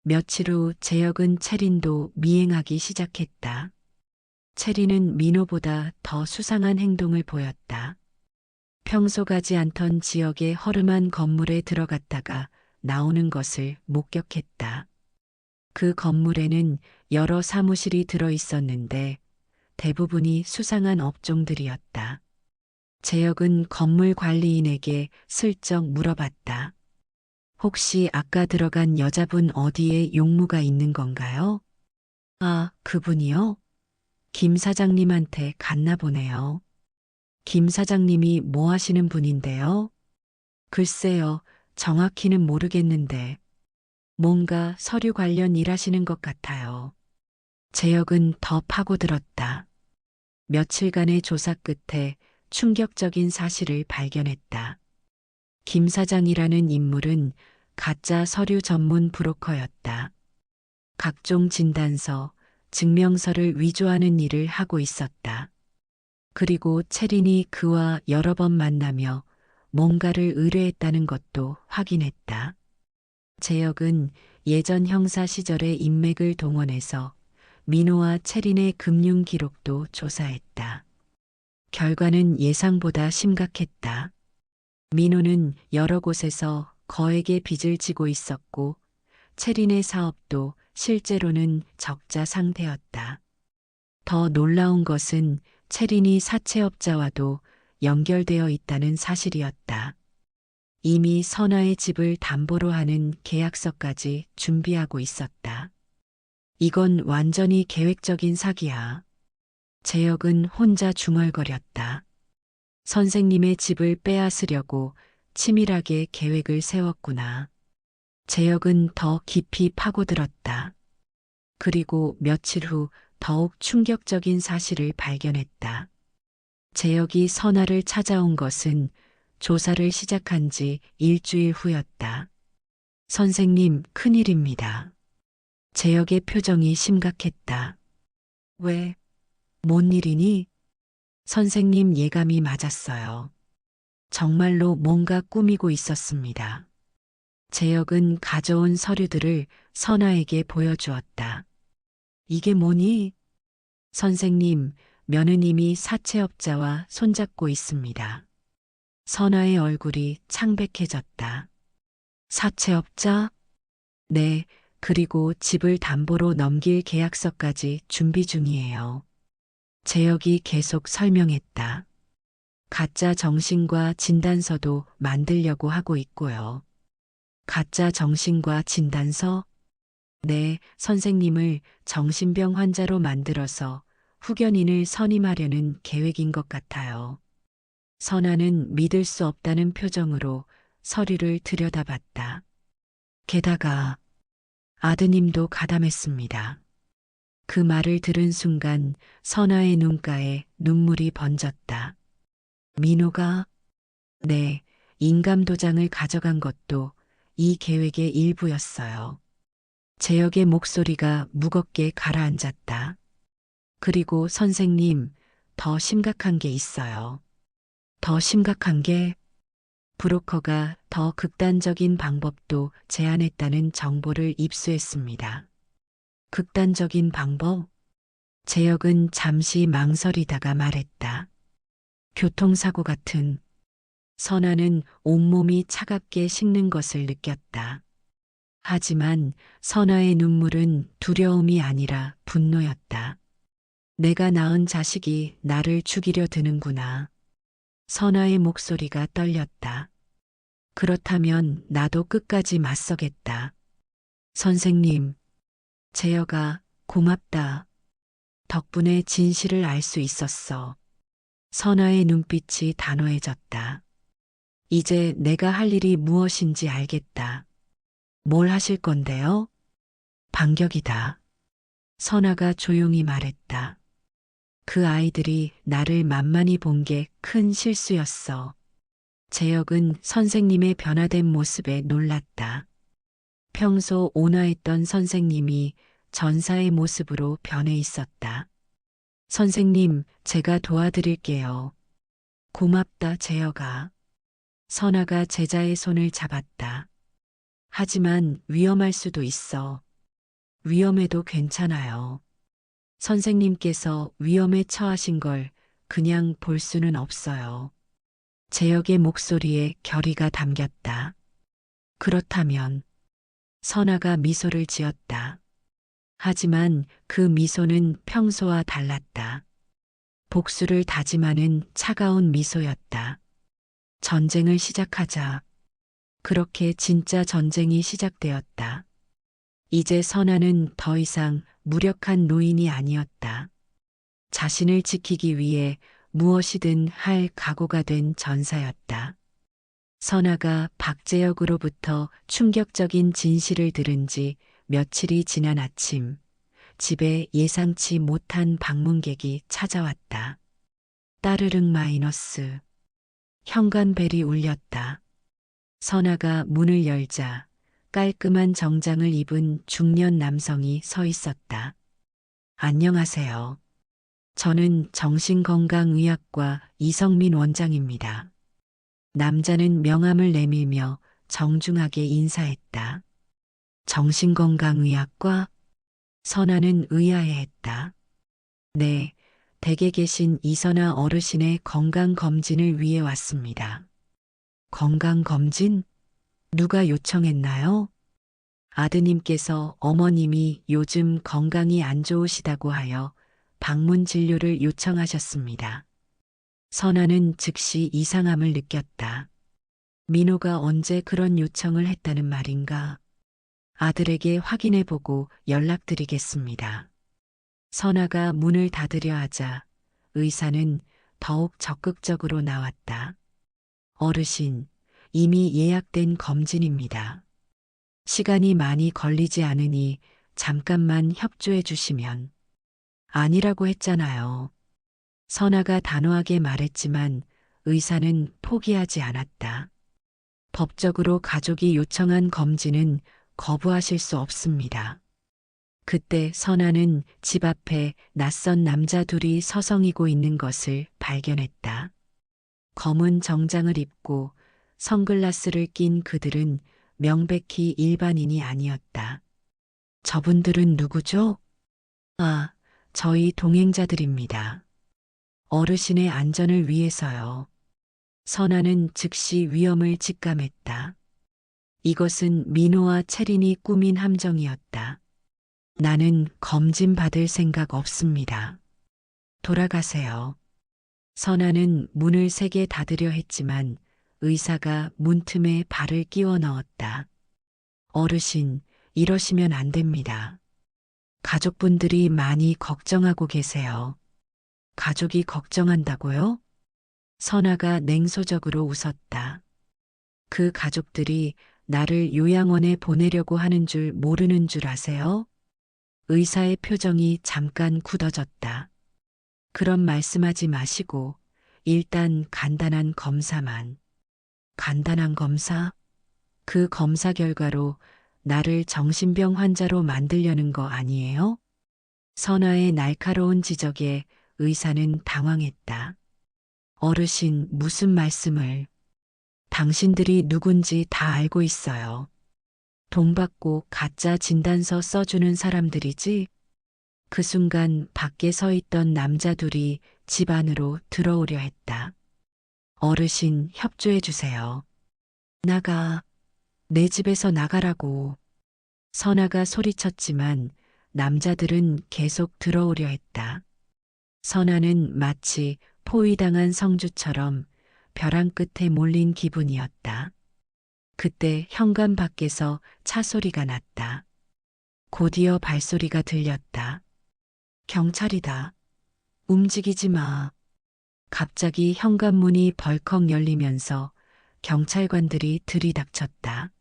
며칠 후 재혁은 채린도 미행하기 시작했다. 채린은 민호보다 더 수상한 행동을 보였다. 평소 가지 않던 지역의 허름한 건물에 들어갔다가 나오는 것을 목격했다. 그 건물에는 여러 사무실이 들어 있었는데 대부분이 수상한 업종들이었다. 재혁은 건물 관리인에게 슬쩍 물어봤다. 혹시 아까 들어간 여자분 어디에 용무가 있는 건가요? 아, 그분이요? 김 사장님한테 갔나 보네요. 김 사장님이 뭐 하시는 분인데요? 글쎄요, 정확히는 모르겠는데 뭔가 서류 관련 일 하시는 것 같아요. 재혁은 더 파고들었다. 며칠간의 조사 끝에 충격적인 사실을 발견했다. 김 사장이라는 인물은 가짜 서류 전문 브로커였다. 각종 진단서, 증명서를 위조하는 일을 하고 있었다. 그리고 채린이 그와 여러 번 만나며 뭔가를 의뢰했다는 것도 확인했다. 재혁은 예전 형사 시절의 인맥을 동원해서 민호와 채린의 금융 기록도 조사했다. 결과는 예상보다 심각했다. 민호는 여러 곳에서 거액의 빚을 지고 있었고 채린의 사업도 실제로는 적자 상태였다. 더 놀라운 것은 채린이 사채업자와도 연결되어 있다는 사실이었다. 이미 선아의 집을 담보로 하는 계약서까지 준비하고 있었다. 이건 완전히 계획적인 사기야. 재혁은 혼자 중얼거렸다. 선생님의 집을 빼앗으려고 치밀하게 계획을 세웠구나. 재혁은 더 깊이 파고들었다. 그리고 며칠 후 더욱 충격적인 사실을 발견했다. 재혁이 선아를 찾아온 것은 조사를 시작한 지 일주일 후였다. 선생님, 큰일입니다. 재혁의 표정이 심각했다. 왜? 뭔 일이니? 선생님, 예감이 맞았어요. 정말로 뭔가 꾸미고 있었습니다. 재혁은 가져온 서류들을 선아에게 보여주었다. 이게 뭐니? 선생님, 며느님이 사채업자와 손잡고 있습니다. 선아의 얼굴이 창백해졌다. 사채업자? 네, 그리고 집을 담보로 넘길 계약서까지 준비 중이에요. 재혁이 계속 설명했다. 가짜 정신과 진단서도 만들려고 하고 있고요. 가짜 정신과 진단서? 네, 선생님을 정신병 환자로 만들어서 후견인을 선임하려는 계획인 것 같아요. 선아는 믿을 수 없다는 표정으로 서류를 들여다봤다. 게다가 아드님도 가담했습니다. 그 말을 들은 순간 선아의 눈가에 눈물이 번졌다. 민호가? 네, 인감도장을 가져간 것도 이 계획의 일부였어요. 재혁의 목소리가 무겁게 가라앉았다. 그리고 선생님, 더 심각한 게 있어요. 더 심각한 게 브로커가 더 극단적인 방법도 제안했다는 정보를 입수했습니다. 극단적인 방법? 재혁은 잠시 망설이다가 말했다. 교통사고 같은. 선아는 온몸이 차갑게 식는 것을 느꼈다. 하지만 선아의 눈물은 두려움이 아니라 분노였다. 내가 낳은 자식이 나를 죽이려 드는구나. 선아의 목소리가 떨렸다. 그렇다면 나도 끝까지 맞서겠다. 선생님, 재혁아, 고맙다. 덕분에 진실을 알 수 있었어. 선아의 눈빛이 단호해졌다. 이제 내가 할 일이 무엇인지 알겠다. 뭘 하실 건데요? 반격이다. 선아가 조용히 말했다. 그 아이들이 나를 만만히 본 게 큰 실수였어. 재혁은 선생님의 변화된 모습에 놀랐다. 평소 온화했던 선생님이 전사의 모습으로 변해 있었다. 선생님, 제가 도와드릴게요. 고맙다, 재혁아. 선아가 제자의 손을 잡았다. 하지만 위험할 수도 있어. 위험해도 괜찮아요. 선생님께서 위험에 처하신 걸 그냥 볼 수는 없어요. 재혁의 목소리에 결의가 담겼다. 그렇다면 선아가 미소를 지었다. 하지만 그 미소는 평소와 달랐다. 복수를 다짐하는 차가운 미소였다. 전쟁을 시작하자. 그렇게 진짜 전쟁이 시작되었다. 이제 선아는 더 이상 무력한 노인이 아니었다. 자신을 지키기 위해 무엇이든 할 각오가 된 전사였다. 선아가 박재혁으로부터 충격적인 진실을 들은 지 며칠이 지난 아침, 집에 예상치 못한 방문객이 찾아왔다. 따르릉 마이너스. 현관벨이 울렸다. 선아가 문을 열자 깔끔한 정장을 입은 중년 남성이 서 있었다. 안녕하세요. 저는 정신건강의학과 이성민 원장입니다. 남자는 명함을 내밀며 정중하게 인사했다. 정신건강의학과? 선아는 의아해했다. 네, 댁에 계신 이선아 어르신의 건강검진을 위해 왔습니다. 건강검진? 누가 요청했나요? 아드님께서 어머님이 요즘 건강이 안 좋으시다고 하여 방문 진료를 요청하셨습니다. 선아는 즉시 이상함을 느꼈다. 민호가 언제 그런 요청을 했다는 말인가? 아들에게 확인해보고 연락드리겠습니다. 선아가 문을 닫으려 하자 의사는 더욱 적극적으로 나왔다. 어르신, 이미 예약된 검진입니다. 시간이 많이 걸리지 않으니 잠깐만 협조해 주시면. 아니라고 했잖아요. 선아가 단호하게 말했지만 의사는 포기하지 않았다. 법적으로 가족이 요청한 검진은 거부하실 수 없습니다. 그때 선아는 집 앞에 낯선 남자 둘이 서성이고 있는 것을 발견했다. 검은 정장을 입고 선글라스를 낀 그들은 명백히 일반인이 아니었다. 저분들은 누구죠? 아, 저희 동행자들입니다. 어르신의 안전을 위해서요. 선아는 즉시 위험을 직감했다. 이것은 민호와 채린이 꾸민 함정이었다. 나는 검진 받을 생각 없습니다. 돌아가세요. 선아는 문을 세게 닫으려 했지만 의사가 문틈에 발을 끼워 넣었다. 어르신, 이러시면 안 됩니다. 가족분들이 많이 걱정하고 계세요. 가족이 걱정한다고요? 선아가 냉소적으로 웃었다. 그 가족들이 나를 요양원에 보내려고 하는 줄 모르는 줄 아세요? 의사의 표정이 잠깐 굳어졌다. 그런 말씀하지 마시고 일단 간단한 검사만. 간단한 검사? 그 검사 결과로 나를 정신병 환자로 만들려는 거 아니에요? 선아의 날카로운 지적에 의사는 당황했다. 어르신, 무슨 말씀을? 당신들이 누군지 다 알고 있어요. 돈 받고 가짜 진단서 써주는 사람들이지? 그 순간 밖에 서 있던 남자 둘이 집 안으로 들어오려 했다. 어르신, 협조해 주세요. 나가, 내 집에서 나가라고. 선아가 소리쳤지만 남자들은 계속 들어오려 했다. 선아는 마치 포위당한 성주처럼 벼랑 끝에 몰린 기분이었다. 그때 현관 밖에서 차 소리가 났다. 곧이어 발소리가 들렸다. 경찰이다. 움직이지 마. 갑자기 현관문이 벌컥 열리면서 경찰관들이 들이닥쳤다.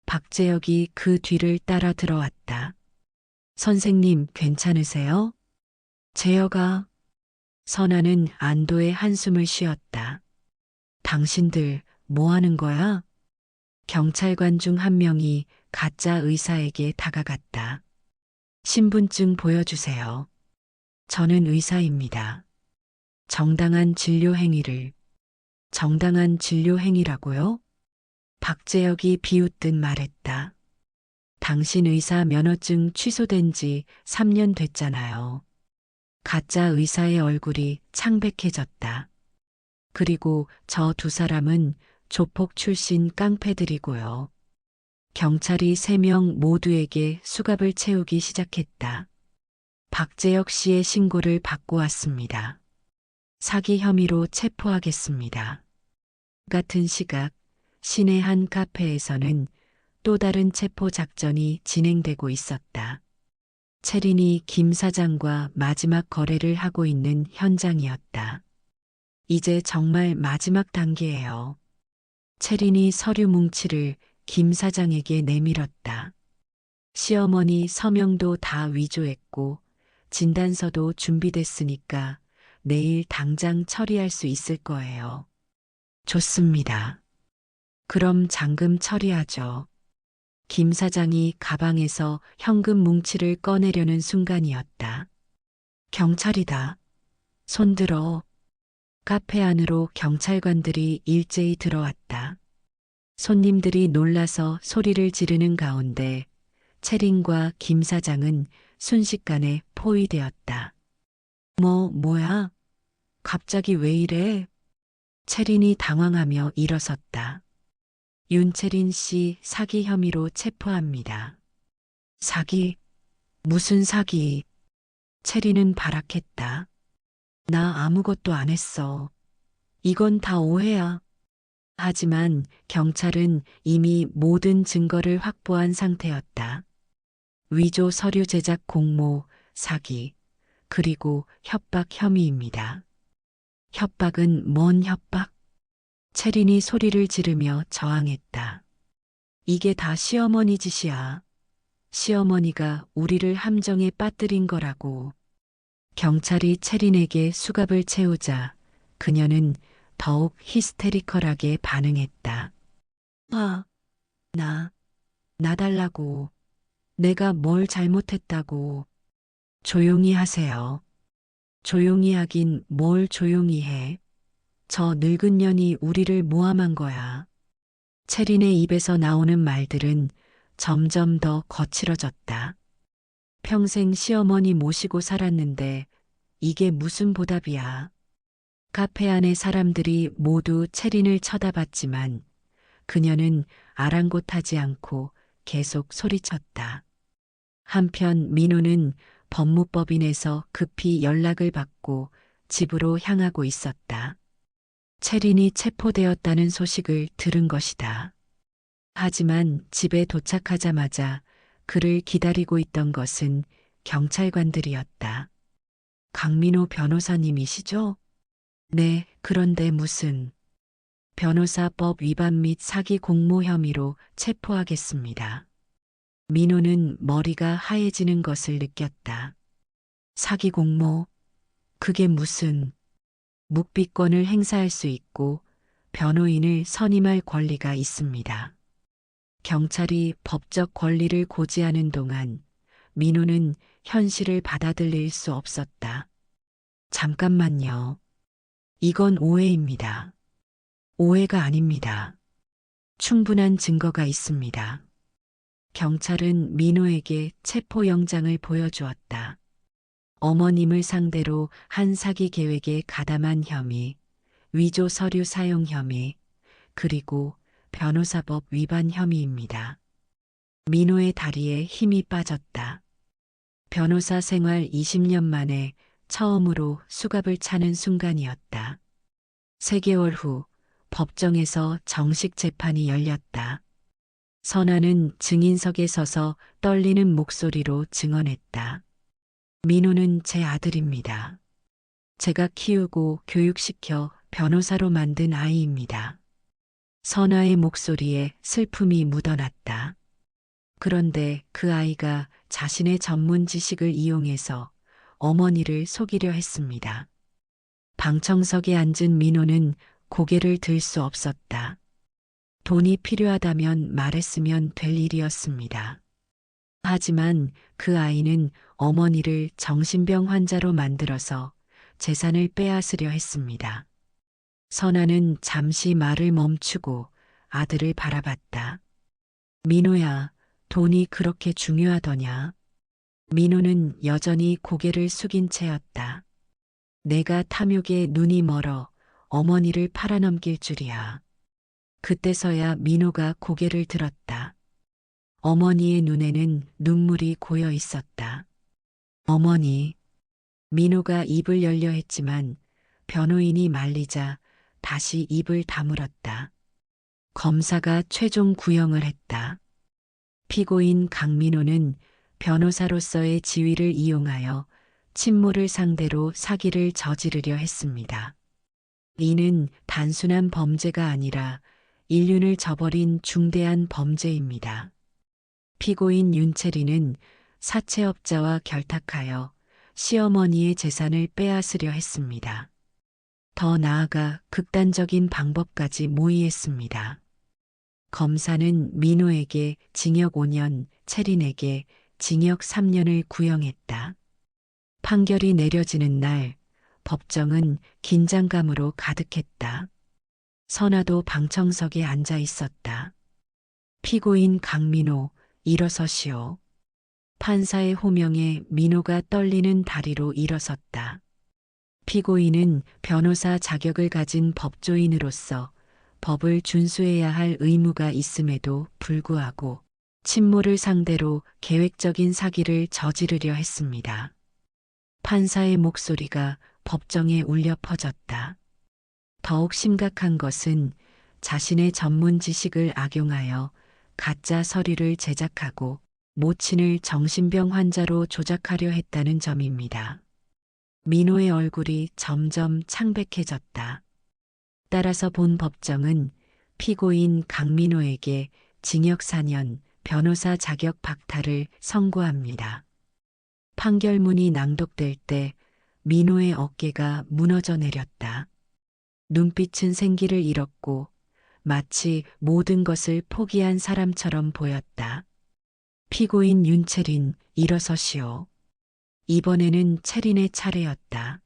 박재혁이 그 뒤를 따라 들어왔다. 선생님, 괜찮으세요? 재혁아. 선아는 안도의 한숨을 쉬었다. 당신들 뭐 하는 거야? 경찰관 중 한 명이 가짜 의사에게 다가갔다. 신분증 보여주세요. 저는 의사입니다. 정당한 진료 행위를. 정당한 진료 행위라고요? 박재혁이 비웃듯 말했다. 당신 의사 면허증 취소된 지 3년 됐잖아요. 가짜 의사의 얼굴이 창백해졌다. 그리고 저 두 사람은 조폭 출신 깡패들이고요. 경찰이 3명 모두에게 수갑을 채우기 시작했다. 박재혁 씨의 신고를 받고 왔습니다. 사기 혐의로 체포하겠습니다. 같은 시각 시내 한 카페에서는 또 다른 체포 작전이 진행되고 있었다. 채린이 김 사장과 마지막 거래를 하고 있는 현장이었다. 이제 정말 마지막 단계예요. 채린이 서류 뭉치를 김 사장에게 내밀었다. 시어머니 서명도 다 위조했고 진단서도 준비됐으니까 내일 당장 처리할 수 있을 거예요. 좋습니다. 그럼 잔금 처리하죠. 김 사장이 가방에서 현금 뭉치를 꺼내려는 순간이었다. 경찰이다. 손들어. 카페 안으로 경찰관들이 일제히 들어왔다. 손님들이 놀라서 소리를 지르는 가운데 채린과 김 사장은 순식간에 포위되었다. 뭐야? 갑자기 왜 이래? 채린이 당황하며 일어섰다. 윤채린 씨 사기 혐의로 체포합니다. 사기? 무슨 사기? 채린은 발악했다. 나 아무것도 안 했어. 이건 다 오해야. 하지만 경찰은 이미 모든 증거를 확보한 상태였다. 위조 서류 제작 공모, 사기, 그리고 협박 혐의입니다. 협박은 뭔 협박? 채린이 소리를 지르며 저항했다. 이게 다 시어머니 짓이야. 시어머니가 우리를 함정에 빠뜨린 거라고. 경찰이 채린에게 수갑을 채우자 그녀는 더욱 히스테리컬하게 반응했다. 아, 나, 놔달라고. 내가 뭘 잘못했다고. 조용히 하세요. 조용히 하긴 뭘 조용히 해. 저 늙은 년이 우리를 모함한 거야. 채린의 입에서 나오는 말들은 점점 더 거칠어졌다. 평생 시어머니 모시고 살았는데 이게 무슨 보답이야. 카페 안의 사람들이 모두 채린을 쳐다봤지만 그녀는 아랑곳하지 않고 계속 소리쳤다. 한편 민호는 법무법인에서 급히 연락을 받고 집으로 향하고 있었다. 채린이 체포되었다는 소식을 들은 것이다. 하지만 집에 도착하자마자 그를 기다리고 있던 것은 경찰관들이었다. 강민호 변호사님이시죠? 네, 그런데 무슨 변호사법 위반 및 사기 공모 혐의로 체포하겠습니다. 민호는 머리가 하얘지는 것을 느꼈다. 사기 공모? 그게 무슨 묵비권을 행사할 수 있고 변호인을 선임할 권리가 있습니다. 경찰이 법적 권리를 고지하는 동안 민호는 현실을 받아들일 수 없었다. 잠깐만요. 이건 오해입니다. 오해가 아닙니다. 충분한 증거가 있습니다. 경찰은 민호에게 체포영장을 보여주었다. 어머님을 상대로 한 사기 계획에 가담한 혐의, 위조 서류 사용 혐의, 그리고 변호사법 위반 혐의입니다. 민호의 다리에 힘이 빠졌다. 변호사 생활 20년 만에 처음으로 수갑을 차는 순간이었다. 3개월 후 법정에서 정식 재판이 열렸다. 선아는 증인석에 서서 떨리는 목소리로 증언했다. 민호는 제 아들입니다. 제가 키우고 교육시켜 변호사로 만든 아이입니다. 선아의 목소리에 슬픔이 묻어났다. 그런데 그 아이가 자신의 전문 지식을 이용해서 어머니를 속이려 했습니다. 방청석에 앉은 민호는 고개를 들 수 없었다. 돈이 필요하다면 말했으면 될 일이었습니다. 하지만 그 아이는 어머니를 정신병 환자로 만들어서 재산을 빼앗으려 했습니다. 선아는 잠시 말을 멈추고 아들을 바라봤다. 민호야, 돈이 그렇게 중요하더냐? 민호는 여전히 고개를 숙인 채였다. 내가 탐욕에 눈이 멀어 어머니를 팔아넘길 줄이야. 그때서야 민호가 고개를 들었다. 어머니의 눈에는 눈물이 고여 있었다. 어머니, 민호가 입을 열려 했지만 변호인이 말리자 다시 입을 다물었다. 검사가 최종 구형을 했다. 피고인 강민호는 변호사로서의 지위를 이용하여 친모를 상대로 사기를 저지르려 했습니다. 이는 단순한 범죄가 아니라 인륜을 저버린 중대한 범죄입니다. 피고인 윤채리는 사채업자와 결탁하여 시어머니의 재산을 빼앗으려 했습니다. 더 나아가 극단적인 방법까지 모의했습니다. 검사는 민호에게 징역 5년, 채린에게 징역 3년을 구형했다. 판결이 내려지는 날, 법정은 긴장감으로 가득했다. 선아도 방청석에 앉아 있었다. 피고인 강민호, 일어서시오. 판사의 호명에 민호가 떨리는 다리로 일어섰다. 피고인은 변호사 자격을 가진 법조인으로서 법을 준수해야 할 의무가 있음에도 불구하고 친모를 상대로 계획적인 사기를 저지르려 했습니다. 판사의 목소리가 법정에 울려 퍼졌다. 더욱 심각한 것은 자신의 전문 지식을 악용하여 가짜 서류를 제작하고 모친을 정신병 환자로 조작하려 했다는 점입니다. 민호의 얼굴이 점점 창백해졌다. 따라서 본 법정은 피고인 강민호에게 징역 4년, 변호사 자격 박탈을 선고합니다. 판결문이 낭독될 때 민호의 어깨가 무너져 내렸다. 눈빛은 생기를 잃었고 마치 모든 것을 포기한 사람처럼 보였다. 피고인 윤채린, 일어서시오. 이번에는 채린의 차례였다.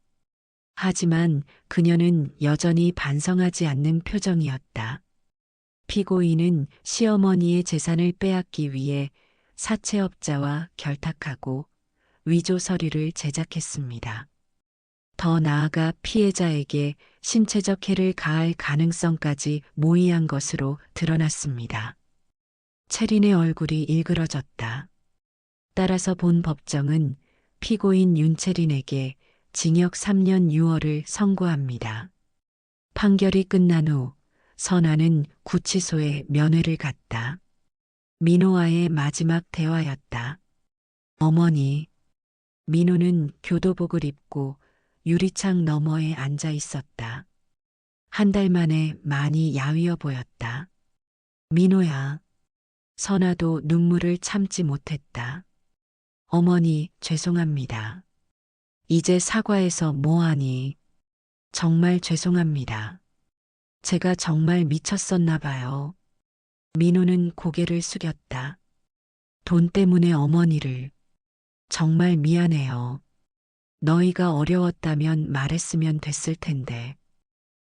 하지만 그녀는 여전히 반성하지 않는 표정이었다. 피고인은 시어머니의 재산을 빼앗기 위해 사채업자와 결탁하고 위조 서류를 제작했습니다. 더 나아가 피해자에게 신체적 해를 가할 가능성까지 모의한 것으로 드러났습니다. 채린의 얼굴이 일그러졌다. 따라서 본 법정은 피고인 윤채린에게 징역 3년 6월을 선고합니다. 판결이 끝난 후 선아는 구치소에 면회를 갔다. 민호와의 마지막 대화였다. 어머니. 민호는 교도복을 입고 유리창 너머에 앉아 있었다. 한 달 만에 많이 야위어 보였다. 민호야. 선아도 눈물을 참지 못했다. 어머니, 죄송합니다. 이제 사과해서 뭐하니? 정말 죄송합니다. 제가 정말 미쳤었나 봐요. 민호는 고개를 숙였다. 돈 때문에 어머니를. 정말 미안해요. 너희가 어려웠다면 말했으면 됐을 텐데.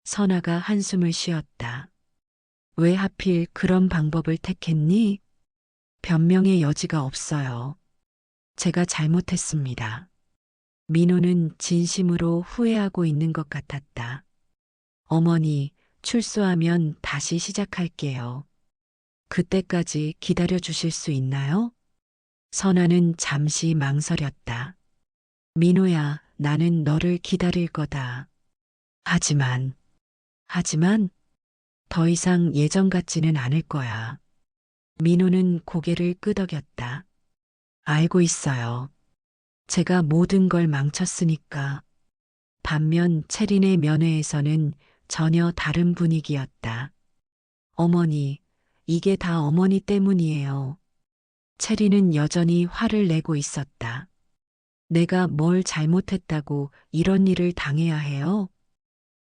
선아가 한숨을 쉬었다. 왜 하필 그런 방법을 택했니? 변명의 여지가 없어요. 제가 잘못했습니다. 민호는 진심으로 후회하고 있는 것 같았다. 어머니, 출소하면 다시 시작할게요. 그때까지 기다려 주실 수 있나요? 선아는 잠시 망설였다. 민호야, 나는 너를 기다릴 거다. 하지만 더 이상 예전 같지는 않을 거야. 민호는 고개를 끄덕였다. 알고 있어요. 제가 모든 걸 망쳤으니까. 반면 채린의 면회에서는 전혀 다른 분위기였다. 어머니, 이게 다 어머니 때문이에요. 채린은 여전히 화를 내고 있었다. 내가 뭘 잘못했다고 이런 일을 당해야 해요?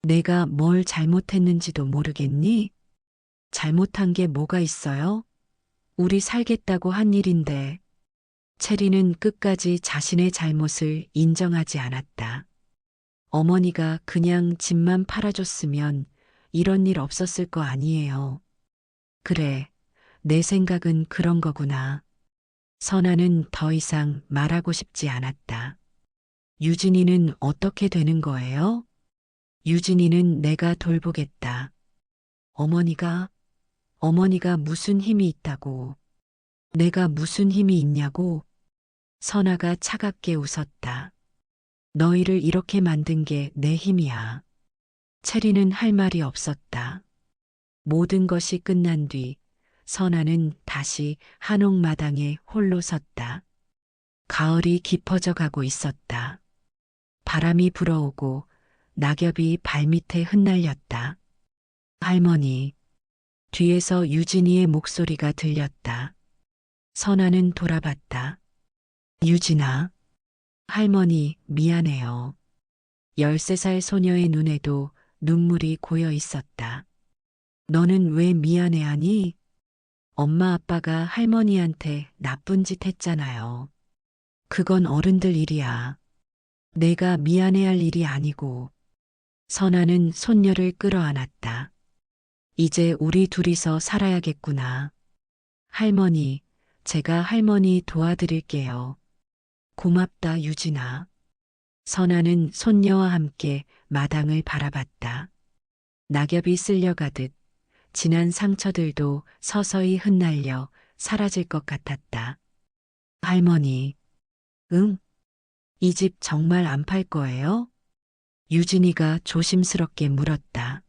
내가 뭘 잘못했는지도 모르겠니? 잘못한 게 뭐가 있어요? 우리 살겠다고 한 일인데. 채린은 끝까지 자신의 잘못을 인정하지 않았다. 어머니가 그냥 집만 팔아줬으면 이런 일 없었을 거 아니에요. 그래, 내 생각은 그런 거구나. 선아는 더 이상 말하고 싶지 않았다. 유진이는 어떻게 되는 거예요? 유진이는 내가 돌보겠다. 어머니가 무슨 힘이 있다고. 내가 무슨 힘이 있냐고. 선아가 차갑게 웃었다. 너희를 이렇게 만든 게 내 힘이야. 채리는 할 말이 없었다. 모든 것이 끝난 뒤 선아는 다시 한옥마당에 홀로 섰다. 가을이 깊어져 가고 있었다. 바람이 불어오고 낙엽이 발밑에 흩날렸다. 할머니. 뒤에서 유진이의 목소리가 들렸다. 선아는 돌아봤다. 유진아. 할머니, 미안해요. 13살 소녀의 눈에도 눈물이 고여 있었다. 너는 왜 미안해하니? 엄마 아빠가 할머니한테 나쁜 짓 했잖아요. 그건 어른들 일이야. 내가 미안해할 일이 아니고. 선아는 손녀를 끌어안았다. 이제 우리 둘이서 살아야겠구나. 할머니, 제가 할머니 도와드릴게요. 고맙다, 유진아. 선아는 손녀와 함께 마당을 바라봤다. 낙엽이 쓸려가듯 지난 상처들도 서서히 흩날려 사라질 것 같았다. 할머니, 응? 이 집 정말 안 팔 거예요? 유진이가 조심스럽게 물었다.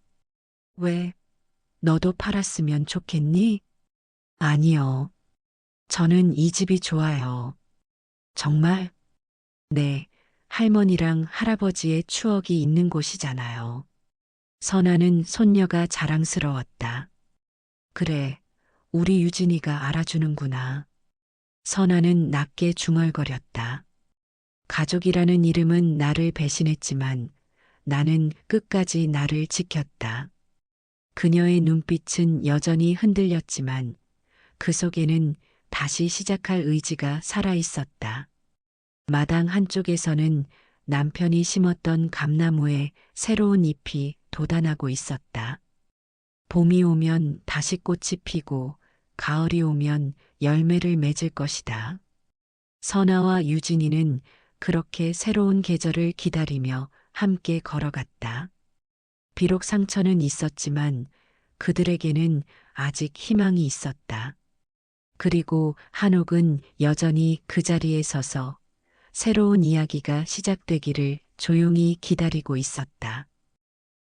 왜? 너도 팔았으면 좋겠니? 아니요. 저는 이 집이 좋아요. 정말? 네, 할머니랑 할아버지의 추억이 있는 곳이잖아요. 선아는 손녀가 자랑스러웠다. 그래, 우리 유진이가 알아주는구나. 선아는 낮게 중얼거렸다. 가족이라는 이름은 나를 배신했지만 나는 끝까지 나를 지켰다. 그녀의 눈빛은 여전히 흔들렸지만 그 속에는 다시 시작할 의지가 살아 있었다. 마당 한쪽에서는 남편이 심었던 감나무에 새로운 잎이 돋아나고 있었다. 봄이 오면 다시 꽃이 피고 가을이 오면 열매를 맺을 것이다. 선아와 유진이는 그렇게 새로운 계절을 기다리며 함께 걸어갔다. 비록 상처는 있었지만 그들에게는 아직 희망이 있었다. 그리고 한옥은 여전히 그 자리에 서서 새로운 이야기가 시작되기를 조용히 기다리고 있었다.